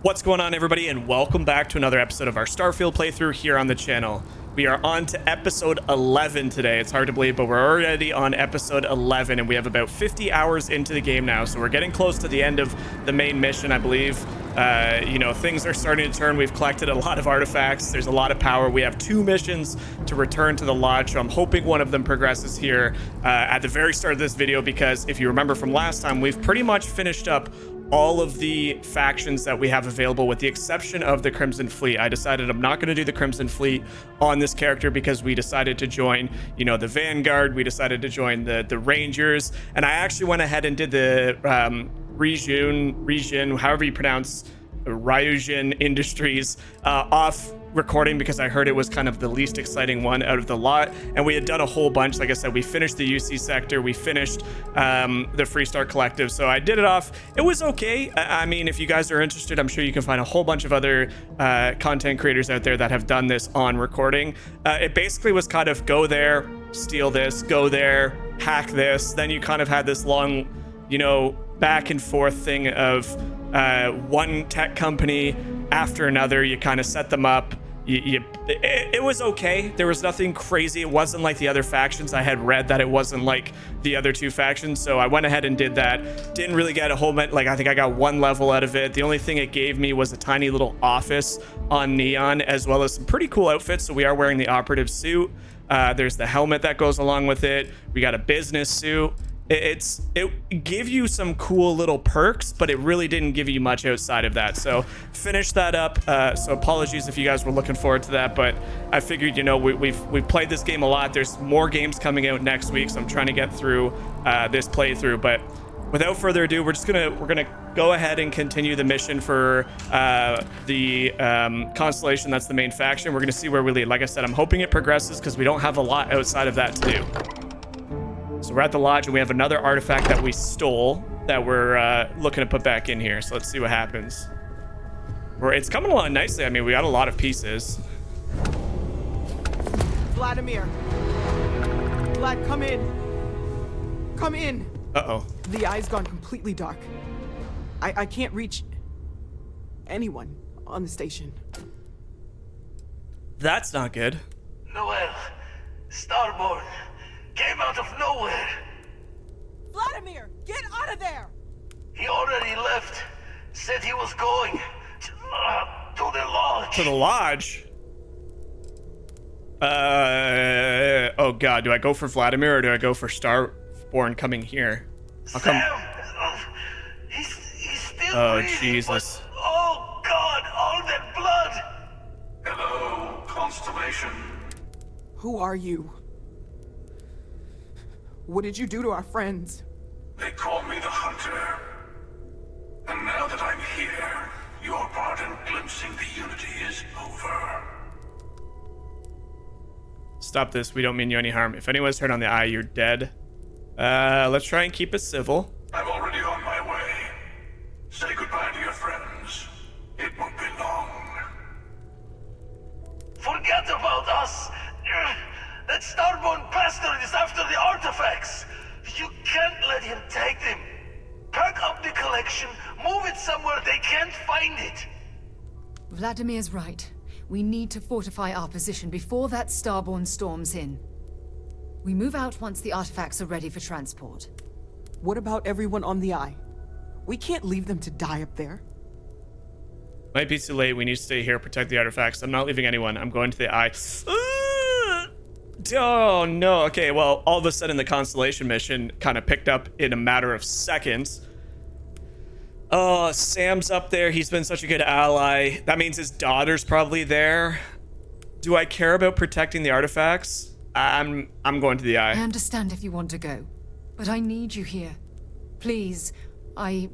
What's going on, everybody, and welcome back to another episode of our Starfield playthrough here on the channel. We are on to episode 11 today. It's hard to believe, but we're already on episode 11, and we have about 50 hours into the game now, so we're getting close to the end of the main mission, I believe. You know, things are starting to turn. We've collected a lot of artifacts. There's a lot of power. We have 2 missions to return to the lodge, so I'm hoping one of them progresses here at the very start of this video, because if you remember from last time, we've pretty much finished up all of the factions that we have available with the exception of the Crimson Fleet. I decided I'm not going to do the Crimson Fleet on this character because we decided to join, you know, the Vanguard. We decided to join the Rangers, and I actually went ahead and did the region, however you pronounce Ryujin Industries off recording because I heard it was kind of the least exciting one out of the lot, and we had done a whole bunch. Like I said, we finished the UC sector, we finished the Freestar Collective, so I did it off. It was okay. I mean, if you guys are interested, I'm sure you can find a whole bunch of other content creators out there that have done this on recording. It basically was kind of go there, steal this, go there, hack this. Then you kind of had this long, you know, back and forth thing of one tech company after another. You kind of set them up. It was okay. There was nothing crazy. It wasn't like the other factions. I had read that it wasn't like the other 2 factions, so I went ahead and did that. Didn't really get a whole lot. Like, I think I got 1 level out of it. The only thing it gave me was a tiny little office on Neon, as well as some pretty cool outfits. So we are wearing the operative suit. There's the helmet that goes along with it. We got a business suit. It gave you some cool little perks, but it really didn't give you much outside of that. So finished that up. So apologies if you guys were looking forward to that, but I figured, you know, we've played this game a lot. There's more games coming out next week, so I'm trying to get through this playthrough. But without further ado, we're gonna go ahead and continue the mission for the Constellation. That's the main faction. We're gonna see where we lead. Like I said, I'm hoping it progresses because we don't have a lot outside of that to do. So we're at the lodge, and we have another artifact that we stole that we're looking to put back in here. So let's see what happens. It's coming along nicely. I mean, we got a lot of pieces. Vladimir. Vlad, come in. Come in. Uh-oh. The eye's gone completely dark. I can't reach anyone on the station. That's not good. Noel, Starborn came out of nowhere. Vladimir, get out of there! He already left. Said he was going to the lodge. To the lodge? Oh god, do I go for Vladimir or do I go for Starborn coming here? I'll come. Sam, he's still Oh, breathing, Jesus. but, oh god, all that blood. Hello, Constellation. Who are you? What did you do to our friends? They call me the Hunter. And now that I'm here, your part in glimpsing the Unity is over. Stop this. We don't mean you any harm. If anyone's hurt on the eye, you're dead. Let's try and keep it civil. I'm already on my way. Say goodbye to your friends. It won't be long. Forget about us. That Starborn bastard is after the artifacts. You can't let him take them. Pack up the collection, move it somewhere they can't find it. Vladimir's right. We need to fortify our position before that Starborn storms in. We move out once the artifacts are ready for transport. What about everyone on the eye? We can't leave them to die up there. Might be too late. We need to stay here, protect the artifacts. I'm not leaving anyone. I'm going to the eye. Oh no. Okay, well, all of a sudden the Constellation mission kind of picked up in a matter of seconds. Oh, Sam's up there. He's been such a good ally. That means his daughter's probably there. Do I care about protecting the artifacts? I'm going to the eye. I understand if you want to go, but I need you here. Please, I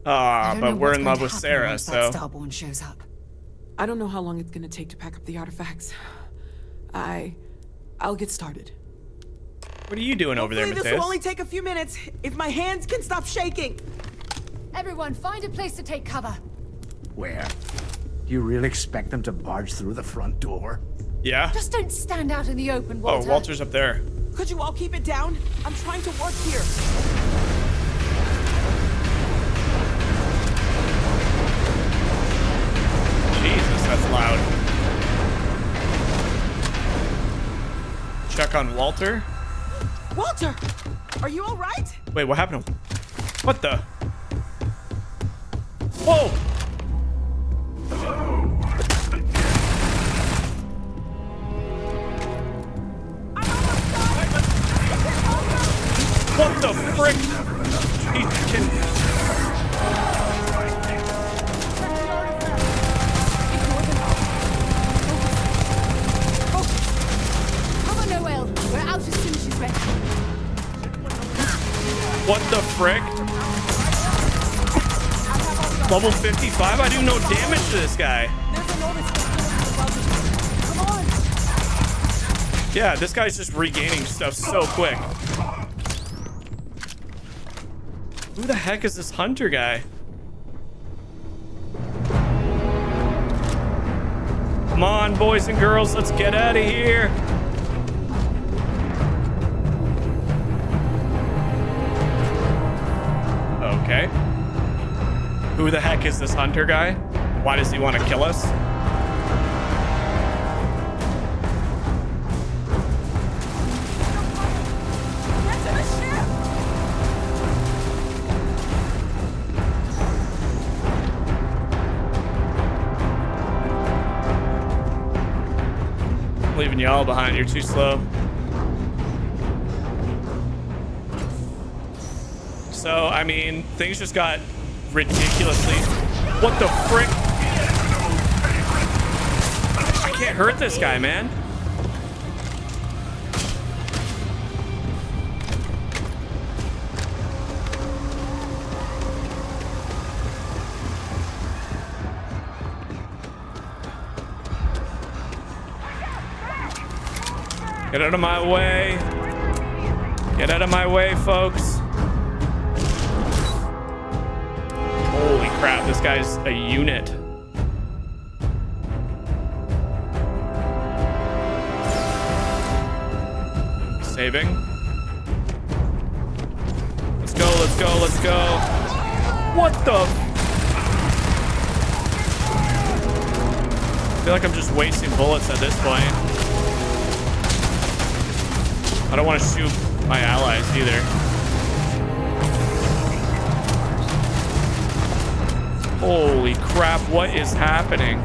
don't know but we're what's in going love to with happen Sarah, once so. that Starborn shows up. I don't know how long it's gonna take to pack up the artifacts. I'll get started. What are you doing over there, Hopefully this Matthias? will only take a few minutes, if my hands can stop shaking. Everyone, find a place to take cover. Where? Do you really expect them to barge through the front door? Yeah? Just don't stand out in the open, Oh, Walter. Walter's up there. Could you all keep it down? I'm trying to work here. stuck on Walter. Walter, are you all right? Wait, what happened? What the? Whoa! What the frick? He can... Come on, Noel. We're out as soon as she's ready. What the frick? Level 55? I do no damage to this guy. Come on. Yeah, this guy's just regaining stuff so quick. Who the heck is this hunter guy? Come on, boys and girls, let's get out of here. Okay. Who the heck is this hunter guy? Why does he want to kill us? Get to the ship. I'm leaving y'all behind. You're too slow. So, I mean, things just got ridiculously... What the frick? I can't hurt this guy, man. Get out of my way. Get out of my way, folks. Holy crap, this guy's a unit. Saving. Let's go, let's go, let's go. What the? I feel like I'm just wasting bullets at this point. I don't want to shoot my allies either. Holy crap, what is happening?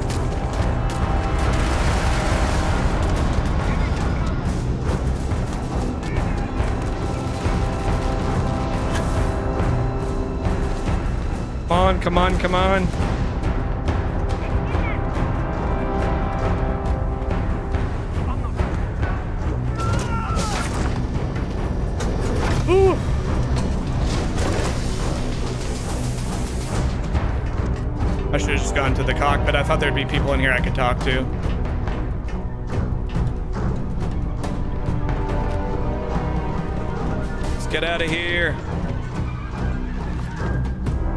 Come on, come on, come on. Ooh. I should have just gone to the cockpit. I thought there'd be people in here I could talk to. Let's get out of here.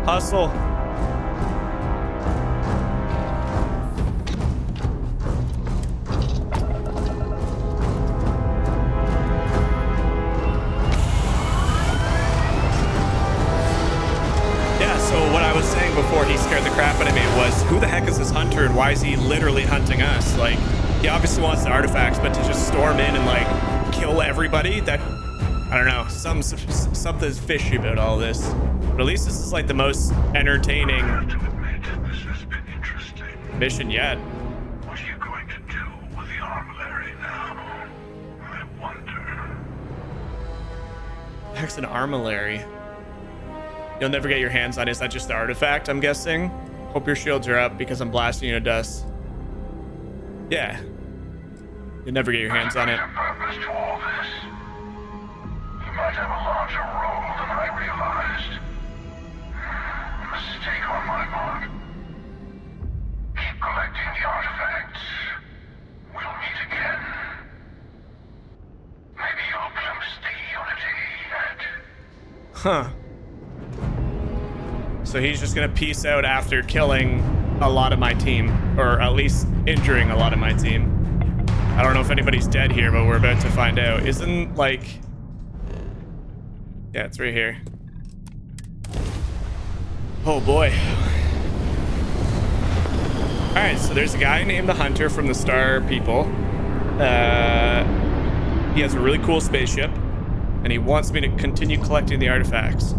Hustle. Before he scared the crap out of me was, who the heck is this hunter and why is he literally hunting us? Like, he obviously wants the artifacts, but to just storm in and like kill everybody, that, I don't know, something's fishy about all this. But at least this is like the most entertaining mission yet. What are you going to do with the armillary now? I wonder. The heck's an armillary? You'll never get your hands on it. Is that just the artifact, I'm guessing? Hope your shields are up because I'm blasting you to dust. Yeah. You'll never get your hands on it. There's a purpose to all this. You might have a larger role than I realized. A mistake on my part. Keep collecting the artifacts. We'll meet again. Maybe you'll glimpse the unity yet. Huh. So he's just gonna peace out after killing a lot of my team, or at least injuring a lot of my team. I don't know if anybody's dead here, but we're about to find out. Isn't like... Yeah, it's right here. Oh boy. All right, so there's a guy named the Hunter from the Star people. he has a really cool spaceship, and he wants me to continue collecting the artifacts.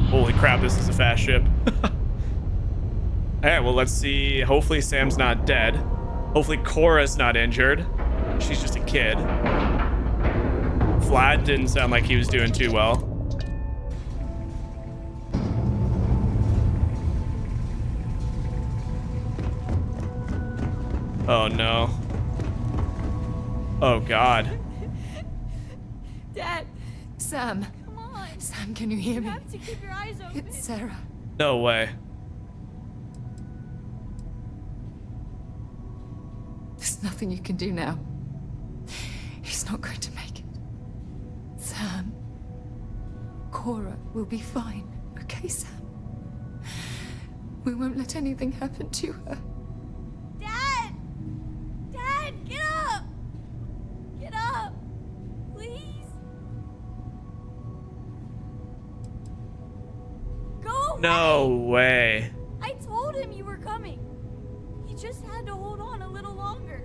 Holy crap, this is a fast ship. Alright, well, let's see. Hopefully Sam's not dead. Hopefully Cora's not injured. She's just a kid. Vlad didn't sound like he was doing too well. Oh no. Oh god. Dad! Sam! Come on. Sam, can you hear me? You have to keep your eyes open. It's Sarah. No way. There's nothing you can do now. He's not going to make it. Sam. Cora will be fine. Okay, Sam? We won't let anything happen to her. Dad! Dad, get up! Get up! Please? Go No away! way. I told him you were coming. He just had to hold on a little longer.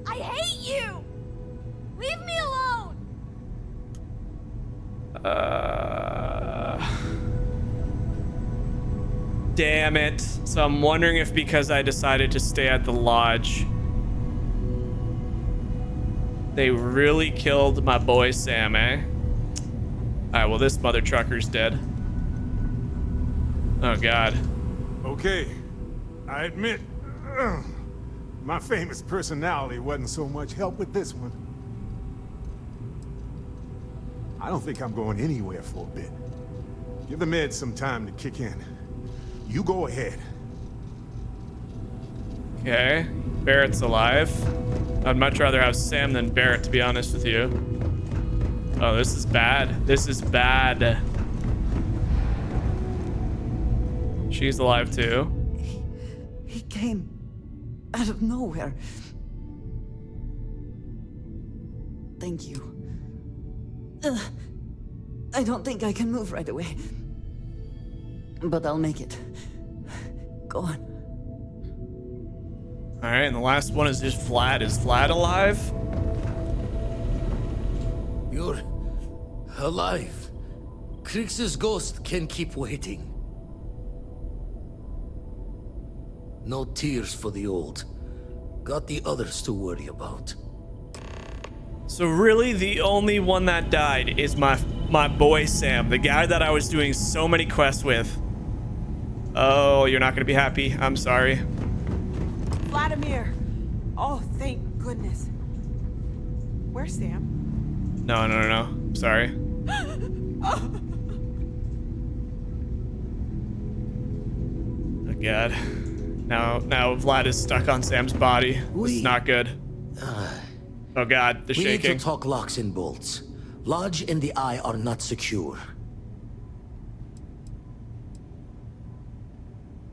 I hate you! Leave me alone! Damn it. So I'm wondering if because I decided to stay at the lodge, they really killed my boy Sam, eh? Alright, well, this mother trucker's dead. Oh, God. Okay, I admit, my famous personality wasn't so much help with this one. I don't think I'm going anywhere for a bit. Give the meds some time to kick in. You go ahead. Okay. Barrett's alive. I'd much rather have Sam than Barrett, to be honest with you. Oh, this is bad. This is bad. She's alive too. He came out of nowhere. Thank you. I don't think I can move right away. But I'll make it. Go on. Alright, and the last one is just Vlad. Is Vlad alive? You're alive. Krix's ghost can keep waiting. No tears for the old. Got the others to worry about. So really, the only one that died is my boy Sam, the guy that I was doing so many quests with. Oh, you're not gonna be happy. I'm sorry. Vladimir. Oh, thank goodness. Where's Sam? No. Sorry. Oh. Oh God. Now Vlad is stuck on Sam's body. This is not good. Oh God, the We need shaking. to talk locks and bolts. Lodge and the Eye are not secure.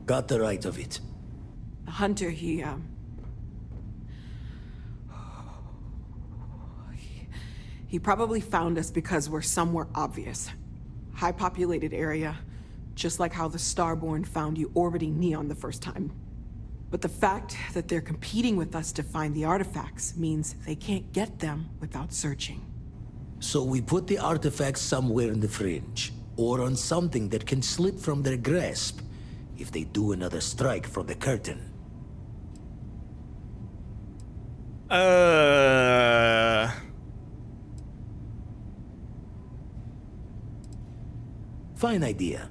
Got the right of it. Hunter, he probably found us because we're somewhere obvious. High populated area, just like how the Starborn found you orbiting Neon the first time. But the fact that they're competing with us to find the artifacts means they can't get them without searching. So we put the artifacts somewhere in the fringe, or on something that can slip from their grasp if they do another strike from the curtain. Fine idea.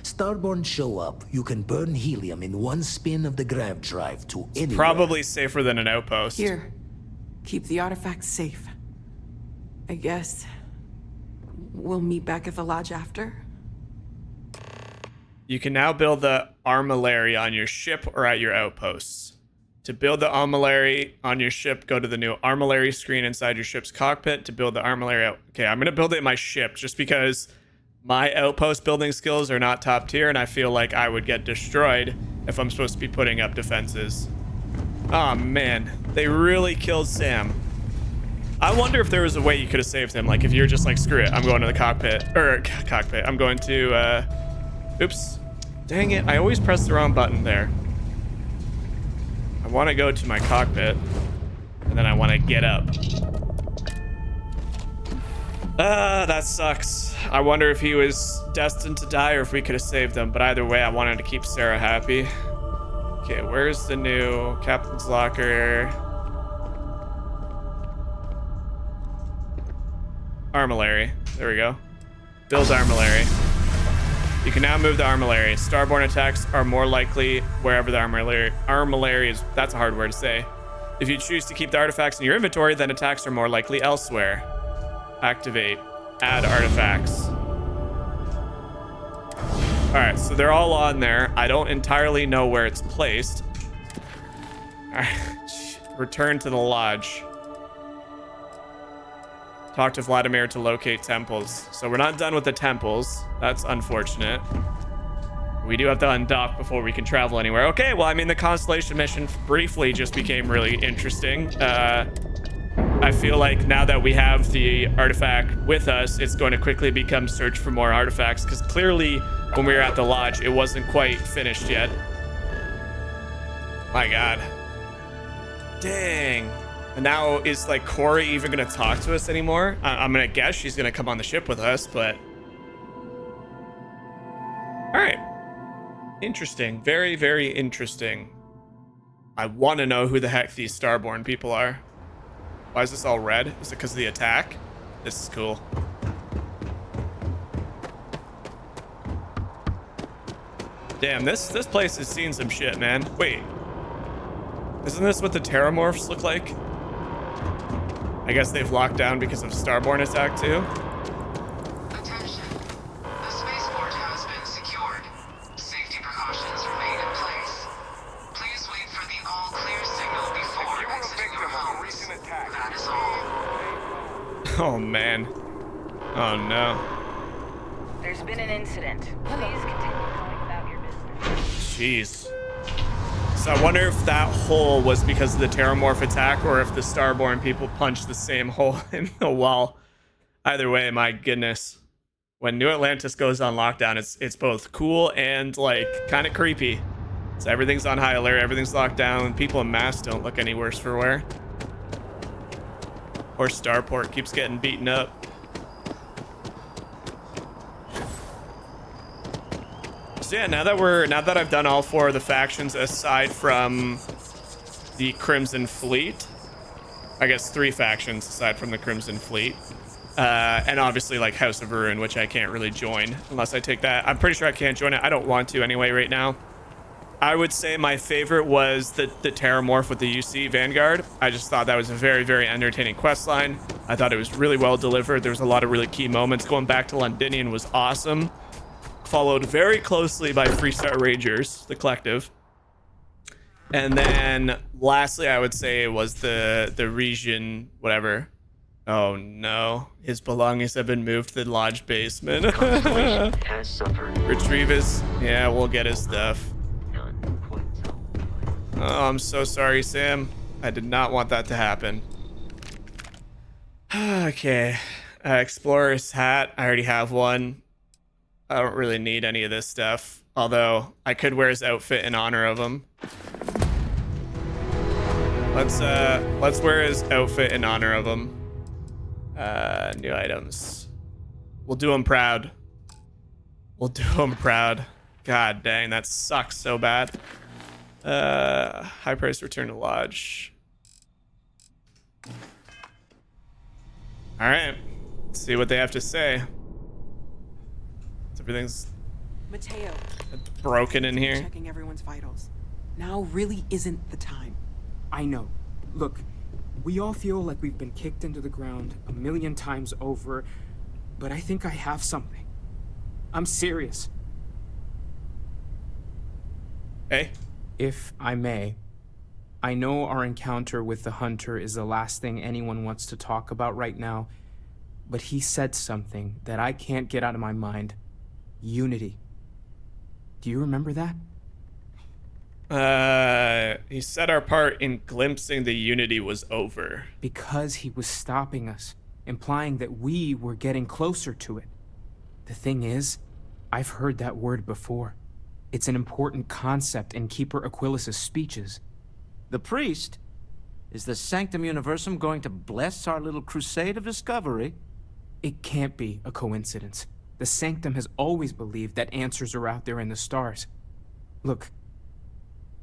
Starborn show up, you can burn helium in one spin of the grav drive to anywhere. Probably safer than an outpost. Here, keep the artifacts safe. I guess we'll meet back at the lodge after. You can now build the armillary on your ship or at your outposts. To build the armillary on your ship, go to the new armillary screen inside your ship's cockpit to build the armillary out. Okay, I'm gonna build it in my ship just because my outpost building skills are not top tier and I feel like I would get destroyed if I'm supposed to be putting up defenses. Oh man, they really killed Sam. I wonder if there was a way you could have saved him. Like if you're just like, screw it, I'm going to the cockpit. I'm going to, oops. Dang it, I always press the wrong button there. I want to go to my cockpit, and then I want to get up. That sucks. I wonder if he was destined to die or if we could have saved him, but either way, I wanted to keep Sarah happy. Okay, where's the new captain's locker? Armillary. There we go. Build armillary. You can now move the armillary. Starborn attacks are more likely wherever the armillary is. That's a hard word to say. If you choose to keep the artifacts in your inventory, then attacks are more likely elsewhere. Activate. Add artifacts. All right, so they're all on there. I don't entirely know where it's placed. All right. Return to the lodge. Talk to Vladimir to locate temples. So we're not done with the temples. That's unfortunate. We do have to undock before we can travel anywhere. Okay, well, I mean, the Constellation mission briefly just became really interesting. I feel like now that we have the artifact with us, it's going to quickly become search for more artifacts, because clearly when we were at the lodge, it wasn't quite finished yet. My God. Dang. And now is like Corey even gonna talk to us anymore? I'm gonna guess she's gonna come on the ship with us, but all right. Interesting. Very, very interesting. I want to know who the heck these Starborn people are. Why is this all red? Is it because of the attack? This is cool. Damn, this place has seen some shit, man. Wait. Isn't this what the Terramorphs look like? I guess they've locked down because of Starborn attack too. Attention. The spaceport has been secured. Safety precautions remain in place. Please wait for the all clear signal before exiting your homes. That is all. Oh man. Oh no. There's been an incident. Please continue going about your business. Jeez. So I wonder if that hole was because of the Terramorph attack or if the Starborn people punched the same hole in the wall. Either way, my goodness. When New Atlantis goes on lockdown, it's both cool and like kind of creepy. So everything's on high alert, everything's locked down, people in masks don't look any worse for wear. Or Starport keeps getting beaten up. So yeah, now that I've done all four of the factions aside from the Crimson Fleet, I guess 3 factions aside from the Crimson Fleet, and obviously like House of Ruin, which I can't really join unless I take that. I'm pretty sure I can't join it. I don't want to anyway right now. I would say my favorite was the Terramorph with the UC Vanguard. I just thought that was a very, very entertaining quest line. I thought it was really well delivered. There was a lot of really key moments. Going back to Londinian was awesome. Followed very closely by Freestar Rangers, the collective. And then lastly, I would say was the region, whatever. Oh no, his belongings have been moved to the lodge basement. Has suffered. Retrieve his, yeah, we'll get his stuff. Oh, I'm so sorry, Sam. I did not want that to happen. Okay, Explorer's hat, I already have one. I don't really need any of this stuff, although I could wear his outfit in honor of him. Let's wear his outfit in honor of him. New items. We'll do him proud. We'll do him proud. God dang, that sucks so bad. High price return to lodge. All right, let's see what they have to say. Everything's Mateo, broken in here. checking everyone's vitals. Now really isn't the time. I know. Look, we all feel like we've been kicked into the ground 1,000,000 times over, but I think I have something. I'm serious. Hey? If I may, I know our encounter with the Hunter is the last thing anyone wants to talk about right now, but he said something that I can't get out of my mind. Unity. Do you remember that? He said our part in glimpsing the Unity was over. Because he was stopping us, implying that we were getting closer to it. The thing is, I've heard that word before. It's an important concept in Keeper Aquilas's speeches. The priest? Is the Sanctum Universum going to bless our little crusade of discovery? It can't be a coincidence. The Sanctum has always believed that answers are out there in the stars. Look,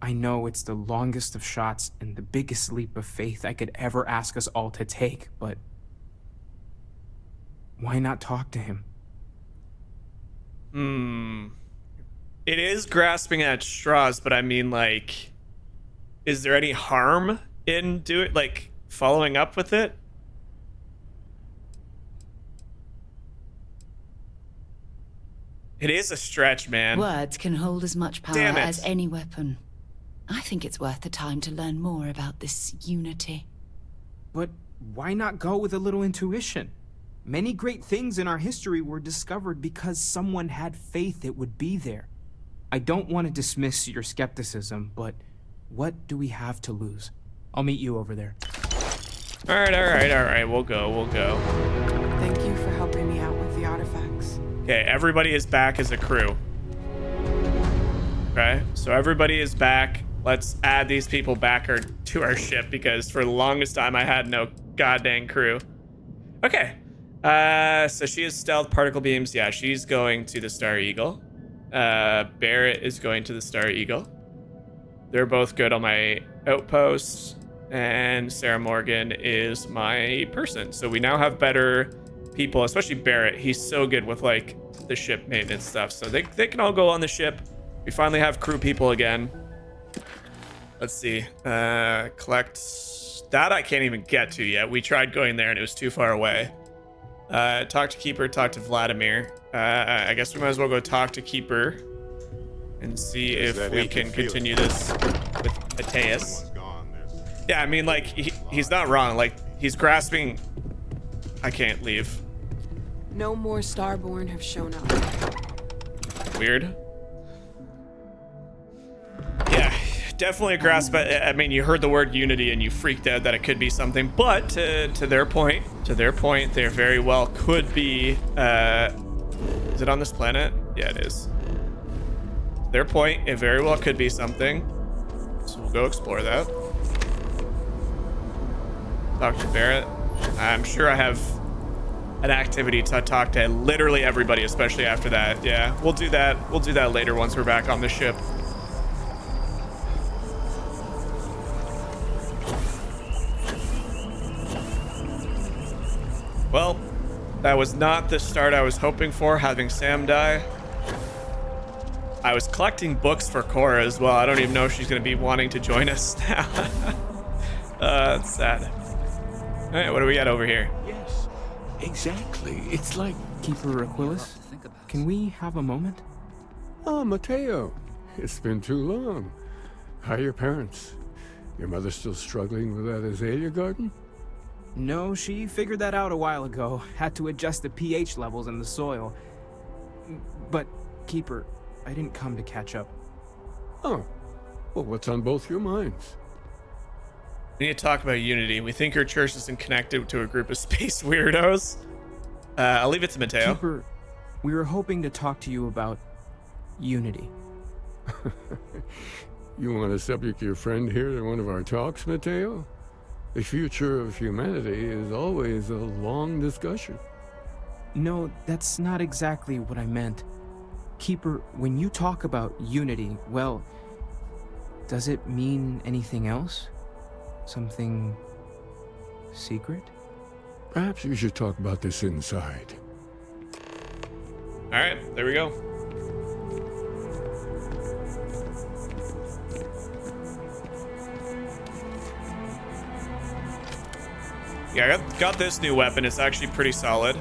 I know it's the longest of shots and the biggest leap of faith I could ever ask us all to take, but why not talk to him? It is grasping at straws, but I mean, like, is there any harm in following up with it? It is a stretch, man. Words can hold as much power Damn it. as any weapon. I think it's worth the time to learn more about this unity. But why not go with a little intuition? Many great things in our history were discovered because someone had faith it would be there. I don't want to dismiss your skepticism, but what do we have to lose? I'll meet you over there. All right. We'll go. Thank you for helping me out with the artifacts. Okay, everybody is back as a crew. Okay, so everybody is back. Let's add these people back to our ship because for the longest time I had no goddamn crew. Okay, so she has stealth particle beams. Yeah, she's going to the Star Eagle. Barrett is going to the Star Eagle. They're both good on my outposts. And Sarah Morgan is my person. So we now have better people, especially Barrett. He's so good with like the ship maintenance stuff. So they can all go on the ship. We finally have crew people again. Let's see. Collect. That I can't even get to yet. We tried going there and it was too far away. Talk to Keeper, talk to Vladimir. I guess we might as well go talk to Keeper and see if we can continue this with Mateus. Yeah, I mean, like, he's not wrong. Like, he's grasping. I can't leave. No more Starborn have shown up. Weird. Yeah, definitely a grasp. I mean, you heard the word unity and you freaked out that it could be something. But to their point, there very well could be. Is it on this planet? Yeah, it is. To their point, it very well could be something. So we'll go explore that. Talk to Barrett. I'm sure I have an activity to talk to literally everybody, especially after that. Yeah, we'll do that. We'll do that later once we're back on the ship. Well, that was not the start I was hoping for, having Sam die. I was collecting books for Cora as well. I don't even know if she's going to be wanting to join us now. That's sad. All right, what do we got over here? Yes, exactly. It's like... Keeper Aquilus, can we have a moment? Oh, Mateo. It's been too long. How are your parents? Your mother still struggling with that azalea garden? No, she figured that out a while ago. Had to adjust the pH levels in the soil. But, Keeper, I didn't come to catch up. Oh, well, what's on both your minds? We need to talk about unity. We think your church isn't connected to a group of space weirdos. I'll leave it to Mateo. Keeper, we were hoping to talk to you about unity. You want to subject your friend here to one of our talks, Mateo? The future of humanity is always a long discussion. No, that's not exactly what I meant. Keeper, when you talk about unity, well, does it mean anything else? Something secret? Perhaps you should talk about this inside. All right, there we go. Yeah, I got this new weapon. It's actually pretty solid.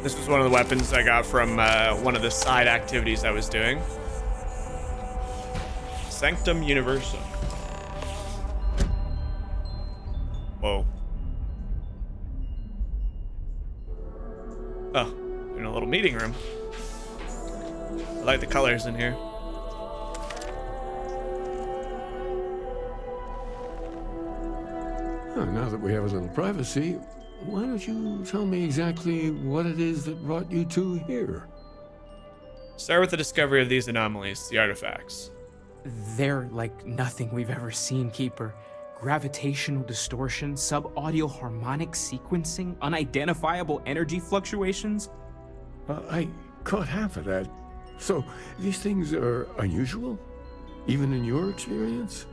This was one of the weapons I got from one of the side activities I was doing. Sanctum Universum. Whoa. Oh, they're in a little meeting room. I like the colors in here. Now that we have a little privacy, why don't you tell me exactly what it is that brought you two here? Start with the discovery of these anomalies, the artifacts. They're like nothing we've ever seen, Keeper. Gravitational distortion, sub-audio harmonic sequencing, unidentifiable energy fluctuations. I caught half of that. So, these things are unusual? Even in your experience?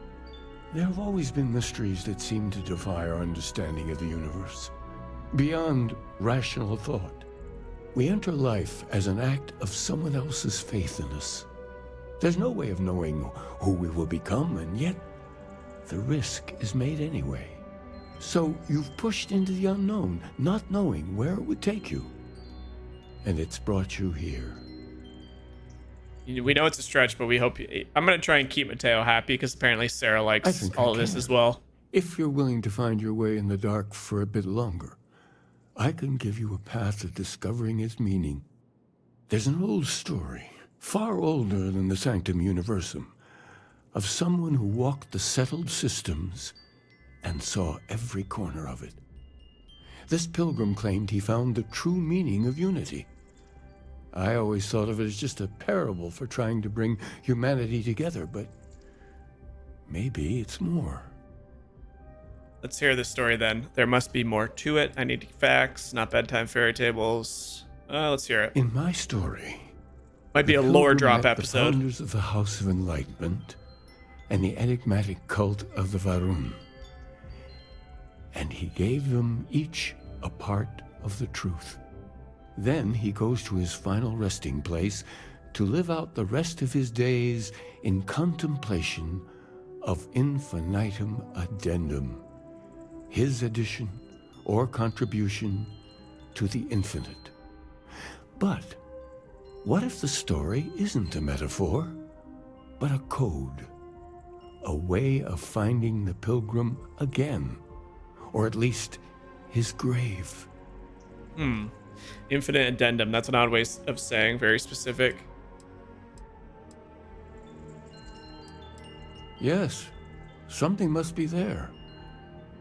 There have always been mysteries that seem to defy our understanding of the universe. Beyond rational thought. We enter life as an act of someone else's faith in us. There's no way of knowing who we will become, and yet the risk is made anyway. So you've pushed into the unknown, not knowing where it would take you. And it's brought you here. We know it's a stretch, but we hope I'm going to try and keep Mateo happy because apparently Sarah likes all of this as well. If you're willing to find your way in the dark for a bit longer, I can give you a path to discovering its meaning. There's an old story, far older than the Sanctum Universum, of someone who walked the settled systems and saw every corner of it. This pilgrim claimed he found the true meaning of unity. I always thought of it as just a parable for trying to bring humanity together, but maybe it's more. Let's hear this story then. There must be more to it. I need facts, not bedtime fairy tables. Let's hear it. In my story, might be a lore drop episode. The founders of the House of Enlightenment and the enigmatic cult of the Varun. And he gave them each a part of the truth. Then he goes to his final resting place to live out the rest of his days in contemplation of infinitum addendum, his addition or contribution to the infinite. But what if the story isn't a metaphor, but a code? A way of finding the pilgrim again, or at least his grave. Infinite addendum. That's an odd way of saying, very specific. Yes, something must be there.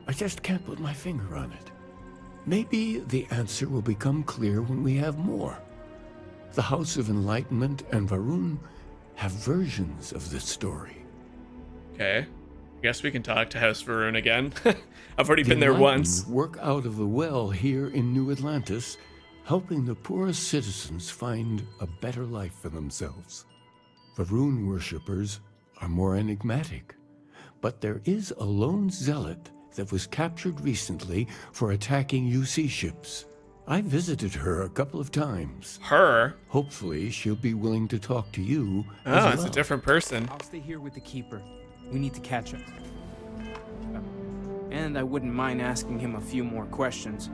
I just can't put my finger on it. Maybe the answer will become clear when we have more. The House of Enlightenment and Varun have versions of this story. Okay. I guess we can talk to House Varun again. I've already been there once. Work out of the well here in New Atlantis, helping the poorest citizens find a better life for themselves. Varun worshippers are more enigmatic, but there is a lone zealot that was captured recently for attacking UC ships. I visited her a couple of times. Her? Hopefully she'll be willing to talk to you as Oh, well. it's a different person. I'll stay here with the Keeper. We need to catch up. And I wouldn't mind asking him a few more questions.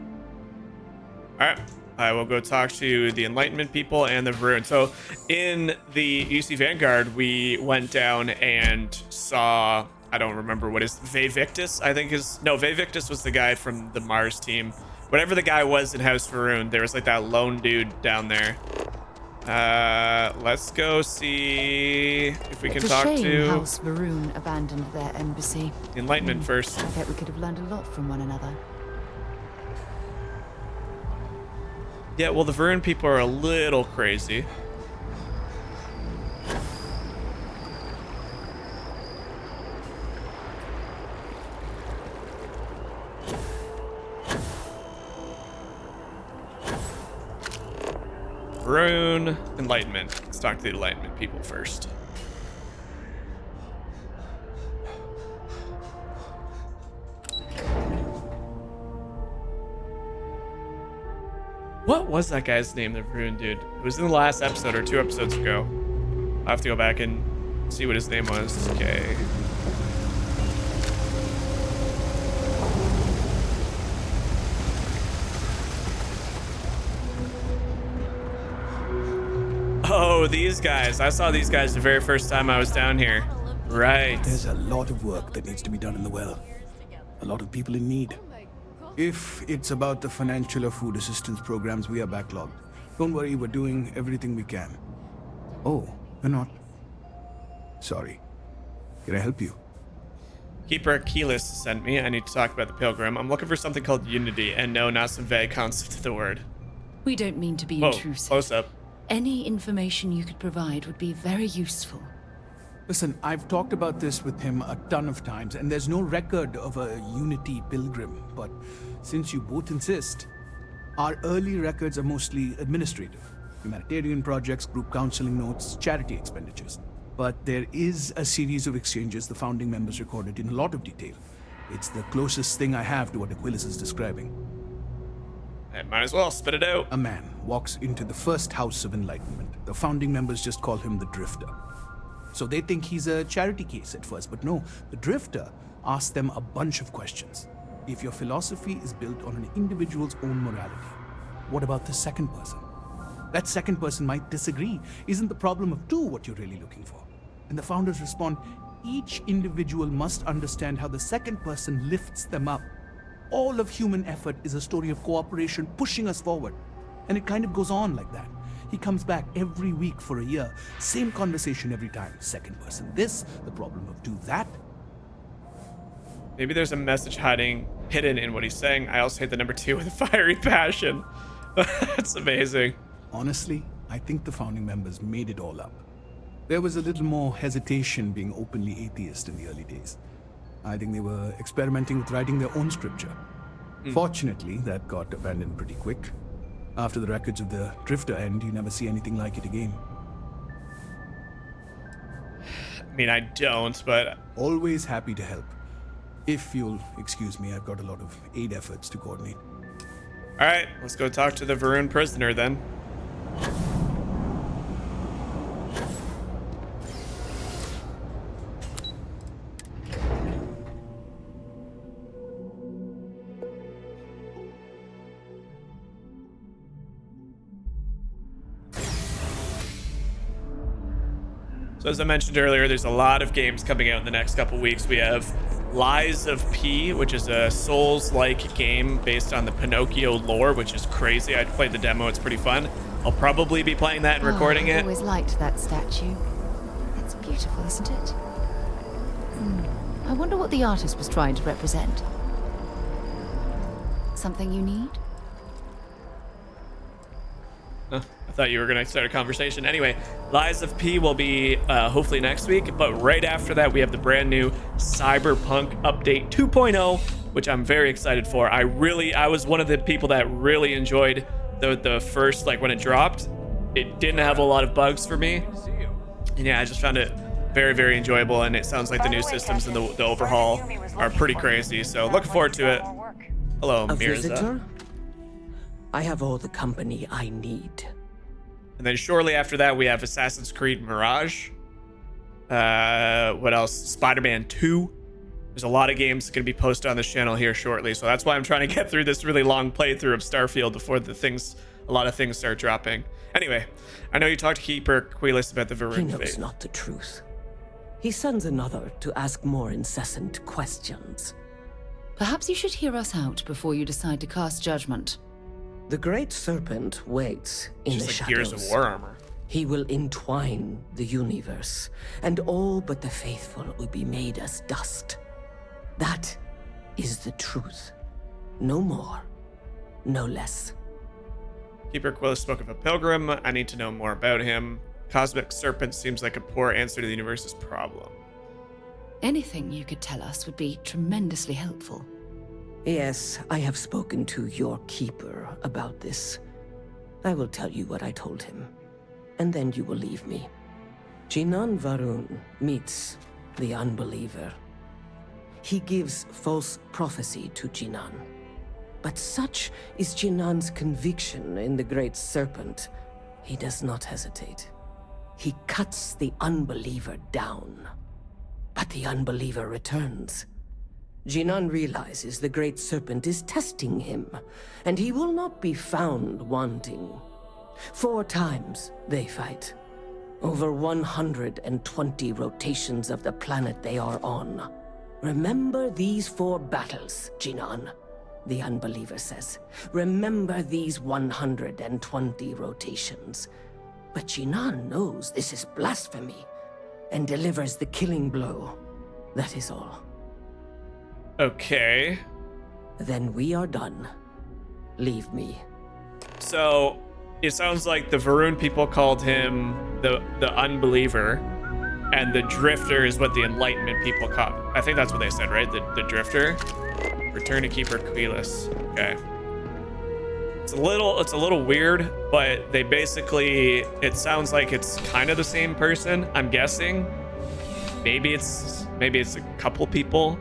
Alright, I will go talk to the Enlightenment people and the Varun. So in the UC Vanguard, we went down and saw, I don't remember what is, Vevictus, I think is, no, Vevictus was the guy from the Mars team. Whatever the guy was in House Varun, there was like that lone dude down there. Let's go see if we can talk to House Varun abandoned their embassy. Enlightenment first. I bet we could have learned a lot from one another. Yeah, well, the Varun people are a little crazy. Varun, Enlightenment. Let's talk to the Enlightenment people first. What was that guy's name, the Varun dude? It was in the last episode or 2 episodes ago. I'll have to go back and see what his name was. Okay. Oh, these guys. I saw these guys the very first time I was down here. Right. There's a lot of work that needs to be done in the well. A lot of people in need. If it's about the financial or food assistance programs, we are backlogged. Don't worry, we're doing everything we can. Oh, we're not. Sorry. Can I help you? Keeper Keyless sent me. I need to talk about the Pilgrim. I'm looking for something called Unity, and no, not some vague concept of the word. We don't mean to be Whoa, intrusive. close up. Any information you could provide would be very useful. Listen, I've talked about this with him a ton of times, and there's no record of a Unity pilgrim. But since you both insist, our early records are mostly administrative. Humanitarian projects, group counseling notes, charity expenditures. But there is a series of exchanges the founding members recorded in a lot of detail. It's the closest thing I have to what Aquilus is describing. I might as well spit it out. A man walks into the first house of enlightenment. The founding members just call him the Drifter. So they think he's a charity case at first, but no, the Drifter asks them a bunch of questions. If your philosophy is built on an individual's own morality, what about the second person? That second person might disagree. Isn't the problem of two what you're really looking for? And the founders respond, each individual must understand how the second person lifts them up. All of human effort is a story of cooperation pushing us forward. And it kind of goes on like that. He comes back every week for a year. Same conversation every time. Second person this, the problem of two that. Maybe there's a message hidden in what he's saying. I also hate the number 2 with a fiery passion. That's amazing. Honestly, I think the founding members made it all up. There was a little more hesitation being openly atheist in the early days. I think they were experimenting with writing their own scripture. Fortunately, that got abandoned pretty quick. After the records of the Drifter end, you never see anything like it again. I mean, I don't, but... Always happy to help. If you'll excuse me, I've got a lot of aid efforts to coordinate. Alright, let's go talk to the Varun prisoner then. So as I mentioned earlier, there's a lot of games coming out in the next couple weeks. We have Lies of P, which is a Souls-like game based on the Pinocchio lore, which is crazy. I played the demo, it's pretty fun. I'll probably be playing that and recording it. I've always liked that statue. It's beautiful, isn't it? I wonder what the artist was trying to represent. Something you need? I thought you were going to start a conversation. Anyway, Lies of P will be hopefully next week, but right after that, we have the brand new Cyberpunk Update 2.0, which I'm very excited for. I was one of the people that really enjoyed the first, like when it dropped. It didn't have a lot of bugs for me. And yeah, I just found it very, very enjoyable, and it sounds like the new systems and the overhaul are pretty crazy. So looking forward to it. Hello, A Mirza. visitor? I have all the company I need. And then shortly after that, we have Assassin's Creed Mirage. What else? Spider-Man 2. There's a lot of games going to be posted on this channel here shortly, so that's why I'm trying to get through this really long playthrough of Starfield before a lot of things start dropping. Anyway, I know you talked to Keeper Aquilus about the Varun He knows fate. not the truth. He sends another to ask more incessant questions. Perhaps you should hear us out before you decide to cast judgment. The Great Serpent waits in the Just like shadows. Gears of War armor. He will entwine the universe, and all but the faithful will be made as dust. That is the truth. No more, no less. Keeper Aquilus spoke of a pilgrim. I need to know more about him. Cosmic Serpent seems like a poor answer to the universe's problem. Anything you could tell us would be tremendously helpful. Yes, I have spoken to your keeper about this. I will tell you what I told him, and then you will leave me. Jinan Varun meets the unbeliever. He gives false prophecy to Jinan. But such is Jinan's conviction in the Great Serpent, he does not hesitate. He cuts the unbeliever down. But the unbeliever returns. Jinan realizes the Great Serpent is testing him, and he will not be found wanting. 4 times they fight. Over 120 rotations of the planet they are on. Remember these 4 battles, Jinan, the unbeliever says. Remember these 120 rotations. But Jinan knows this is blasphemy, and delivers the killing blow. That is all. Okay. Then we are done. Leave me. So it sounds like the Varun people called him the unbeliever. and the Drifter is what the Enlightenment people call. I think that's what they said, right? The Drifter. Return to Keeper Quelus. Okay. It's a little weird, but they basically, it sounds like it's kind of the same person. I'm guessing. Maybe it's a couple people,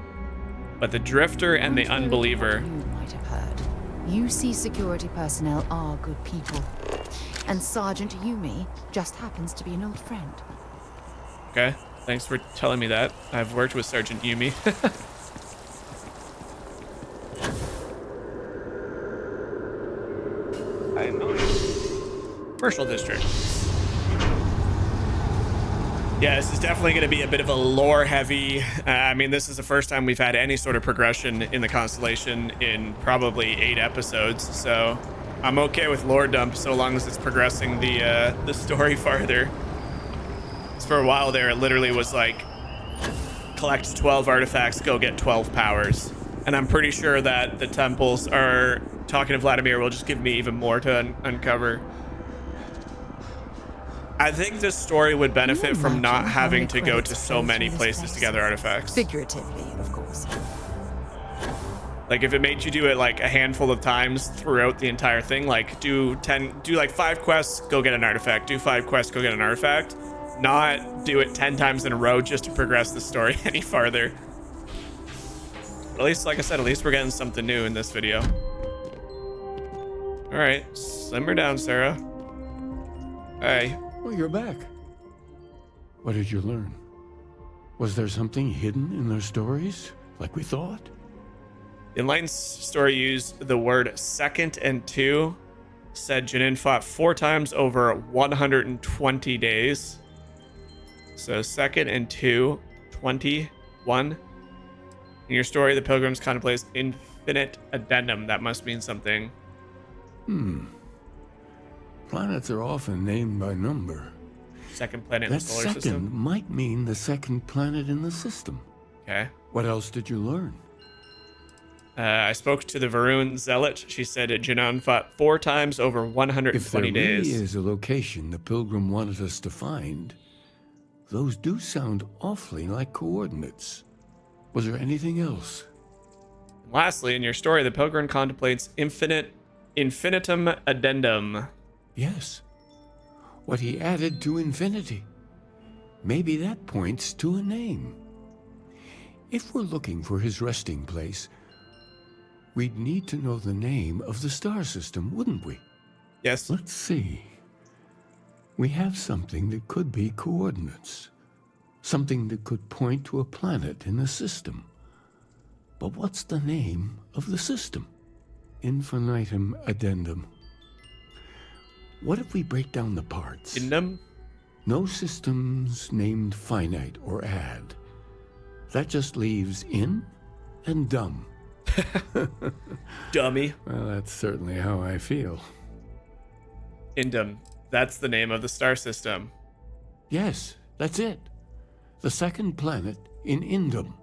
but the Drifter and the Unbeliever. You might have heard. UC security personnel are good people, and Sergeant Yumi just happens to be an old friend. Okay, thanks for telling me that. I've worked with Sergeant Yumi. Commercial district. Yeah, this is definitely going to be a bit of a lore heavy. I mean, this is the first time we've had any sort of progression in the constellation in probably 8 episodes. So I'm okay with lore dump so long as it's progressing the story farther. So for a while there, it literally was like collect 12 artifacts, go get 12 powers. And I'm pretty sure that the temples are talking to Vladimir will just give me even more to uncover. I think this story would benefit from not having to go to so many places to gather artifacts. Figuratively, of course. Like if it made you do it like a handful of times throughout the entire thing, like do like 5 quests, go get an artifact, do 5 quests, go get an artifact, not do it 10 times in a row just to progress the story any farther. But at least, like I said, at least we're getting something new in this video. All right, simmer down, Sarah. Hey. Oh, you're back. What did you learn? Was there something hidden in their stories, like we thought? The Enlightened story used the word second and 2. Said Jinin fought 4 times over 120 days. So second and 2, 21. In your story, the Pilgrims contemplate infinite addendum. That must mean something. Planets are often named by number. Second planet in that the solar second system. Might mean the second planet in the system. Okay. What else did you learn? I spoke to the Varun Zealot. She said Jinan fought 4 times over 120 if there days. Really is a location the Pilgrim wanted us to find, those do sound awfully like coordinates. Was there anything else? And lastly, in your story, the Pilgrim contemplates infinitum addendum. Yes. What he added to infinity. Maybe that points to a name. If we're looking for his resting place, we'd need to know the name of the star system, wouldn't we? Yes. Let's see. We have something that could be coordinates. Something that could point to a planet in the system. But what's the name of the system? Infinitum addendum. What if we break down the parts? Indum? No systems named finite or add. That just leaves in and dumb. Dummy. Well, that's certainly how I feel. Indum. That's the name of the star system. Yes, that's it. The second planet in Indum.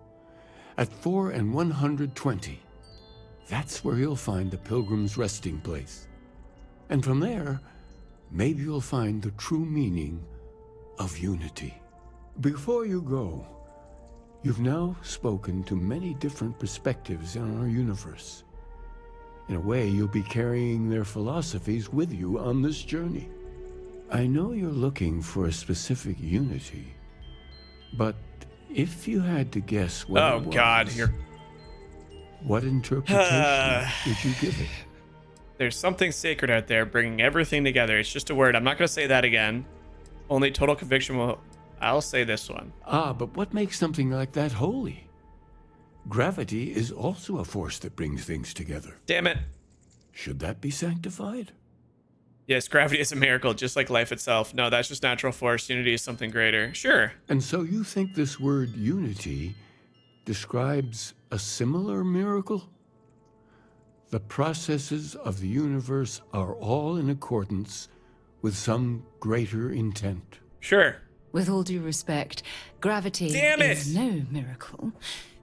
At 4 and 120. That's where you'll find the Pilgrim's resting place. And from there, maybe you'll find the true meaning of unity. Before you go, you've now spoken to many different perspectives on our universe. In a way, you'll be carrying their philosophies with you on this journey. I know you're looking for a specific unity, but if you had to guess what it was, God, what interpretation would you give it? There's something sacred out there, bringing everything together. It's just a word. I'm not going to say that again. Only total conviction will... I'll say this one. Ah, but what makes something like that holy? Gravity is also a force that brings things together. Damn it. Should that be sanctified? Yes, gravity is a miracle, just like life itself. No, that's just natural force. Unity is something greater. Sure. And so you think this word unity describes a similar miracle? The processes of the universe are all in accordance with some greater intent. Sure. With all due respect, gravity is no miracle.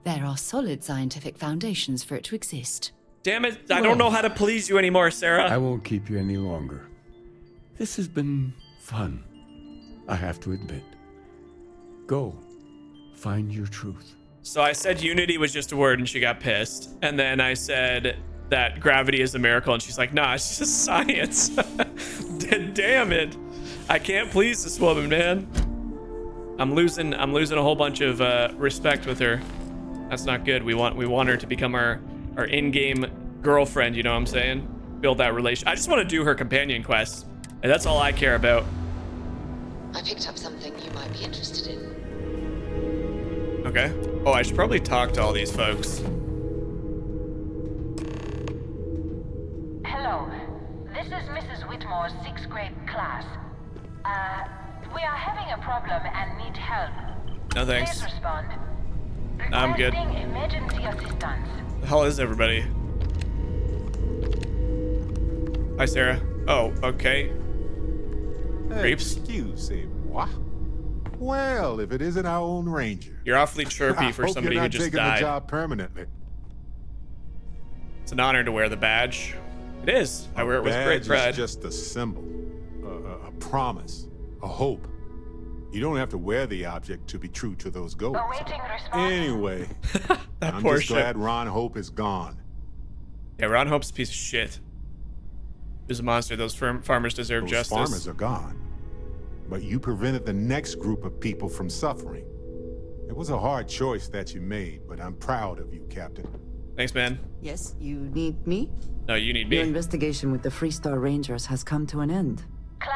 There are solid scientific foundations for it to exist. Damn it, I don't know how to please you anymore, Sarah. I won't keep you any longer. This has been fun, I have to admit. Go. Find your truth. So I said unity was just a word and she got pissed. And then I said that gravity is a miracle and she's like, nah, it's just science. Damn it. I can't please this woman, man. I'm losing a whole bunch of respect with her. That's not good. We want her to become our in-game girlfriend, you know what I'm saying? Build that relation. I just want to do her companion quests. And that's all I care about. I picked up something you might be interested in. Okay. Oh, I should probably talk to all these folks. Hello. This is Mrs. Whitmore's 6th grade class. We are having a problem and need help. No thanks. Please respond. I'm good. Requesting emergency assistance. The hell is everybody? Hi, Sarah. Oh, okay. Creeps. Excusez-moi. Well, if it isn't our own ranger. You're awfully chirpy for somebody who just died. The died. job permanently. It's an honor to wear the badge. It is. I wear it with great pride. It's just a symbol, a promise, a hope. You don't have to wear the object to be true to those goals. Anyway, I'm just glad Ron Hope is gone. Yeah, Ron Hope's a piece of shit. He's a monster. Those farmers deserve justice. Those farmers are gone. But you prevented the next group of people from suffering. It was a hard choice that you made, but I'm proud of you, Captain. Thanks, man. Yes, you need me? No, you need me. Your investigation with the Freestar Rangers has come to an end.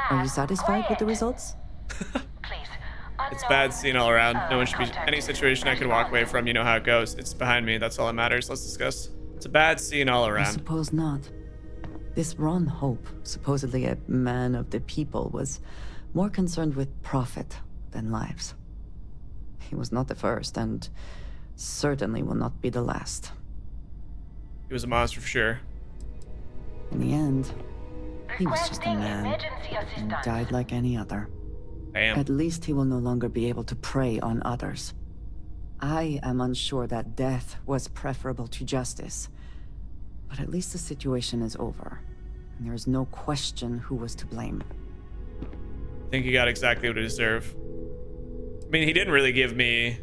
Are you satisfied with the results? It's bad scene all around. No one should be... Any situation I could walk away from, you know how it goes. It's behind me. That's all that matters. Let's discuss. It's a bad scene all I around. suppose not. This Ron Hope, supposedly a man of the people, was more concerned with profit than lives. He was not the first, and certainly will not be the last. He was a monster for sure. In the end, he was just a man, and died like any other. At least he will no longer be able to prey on others. I am unsure that death was preferable to justice, but at least the situation is over, and there is no question who was to blame. I think he got exactly what he deserved. I mean, he didn't really give me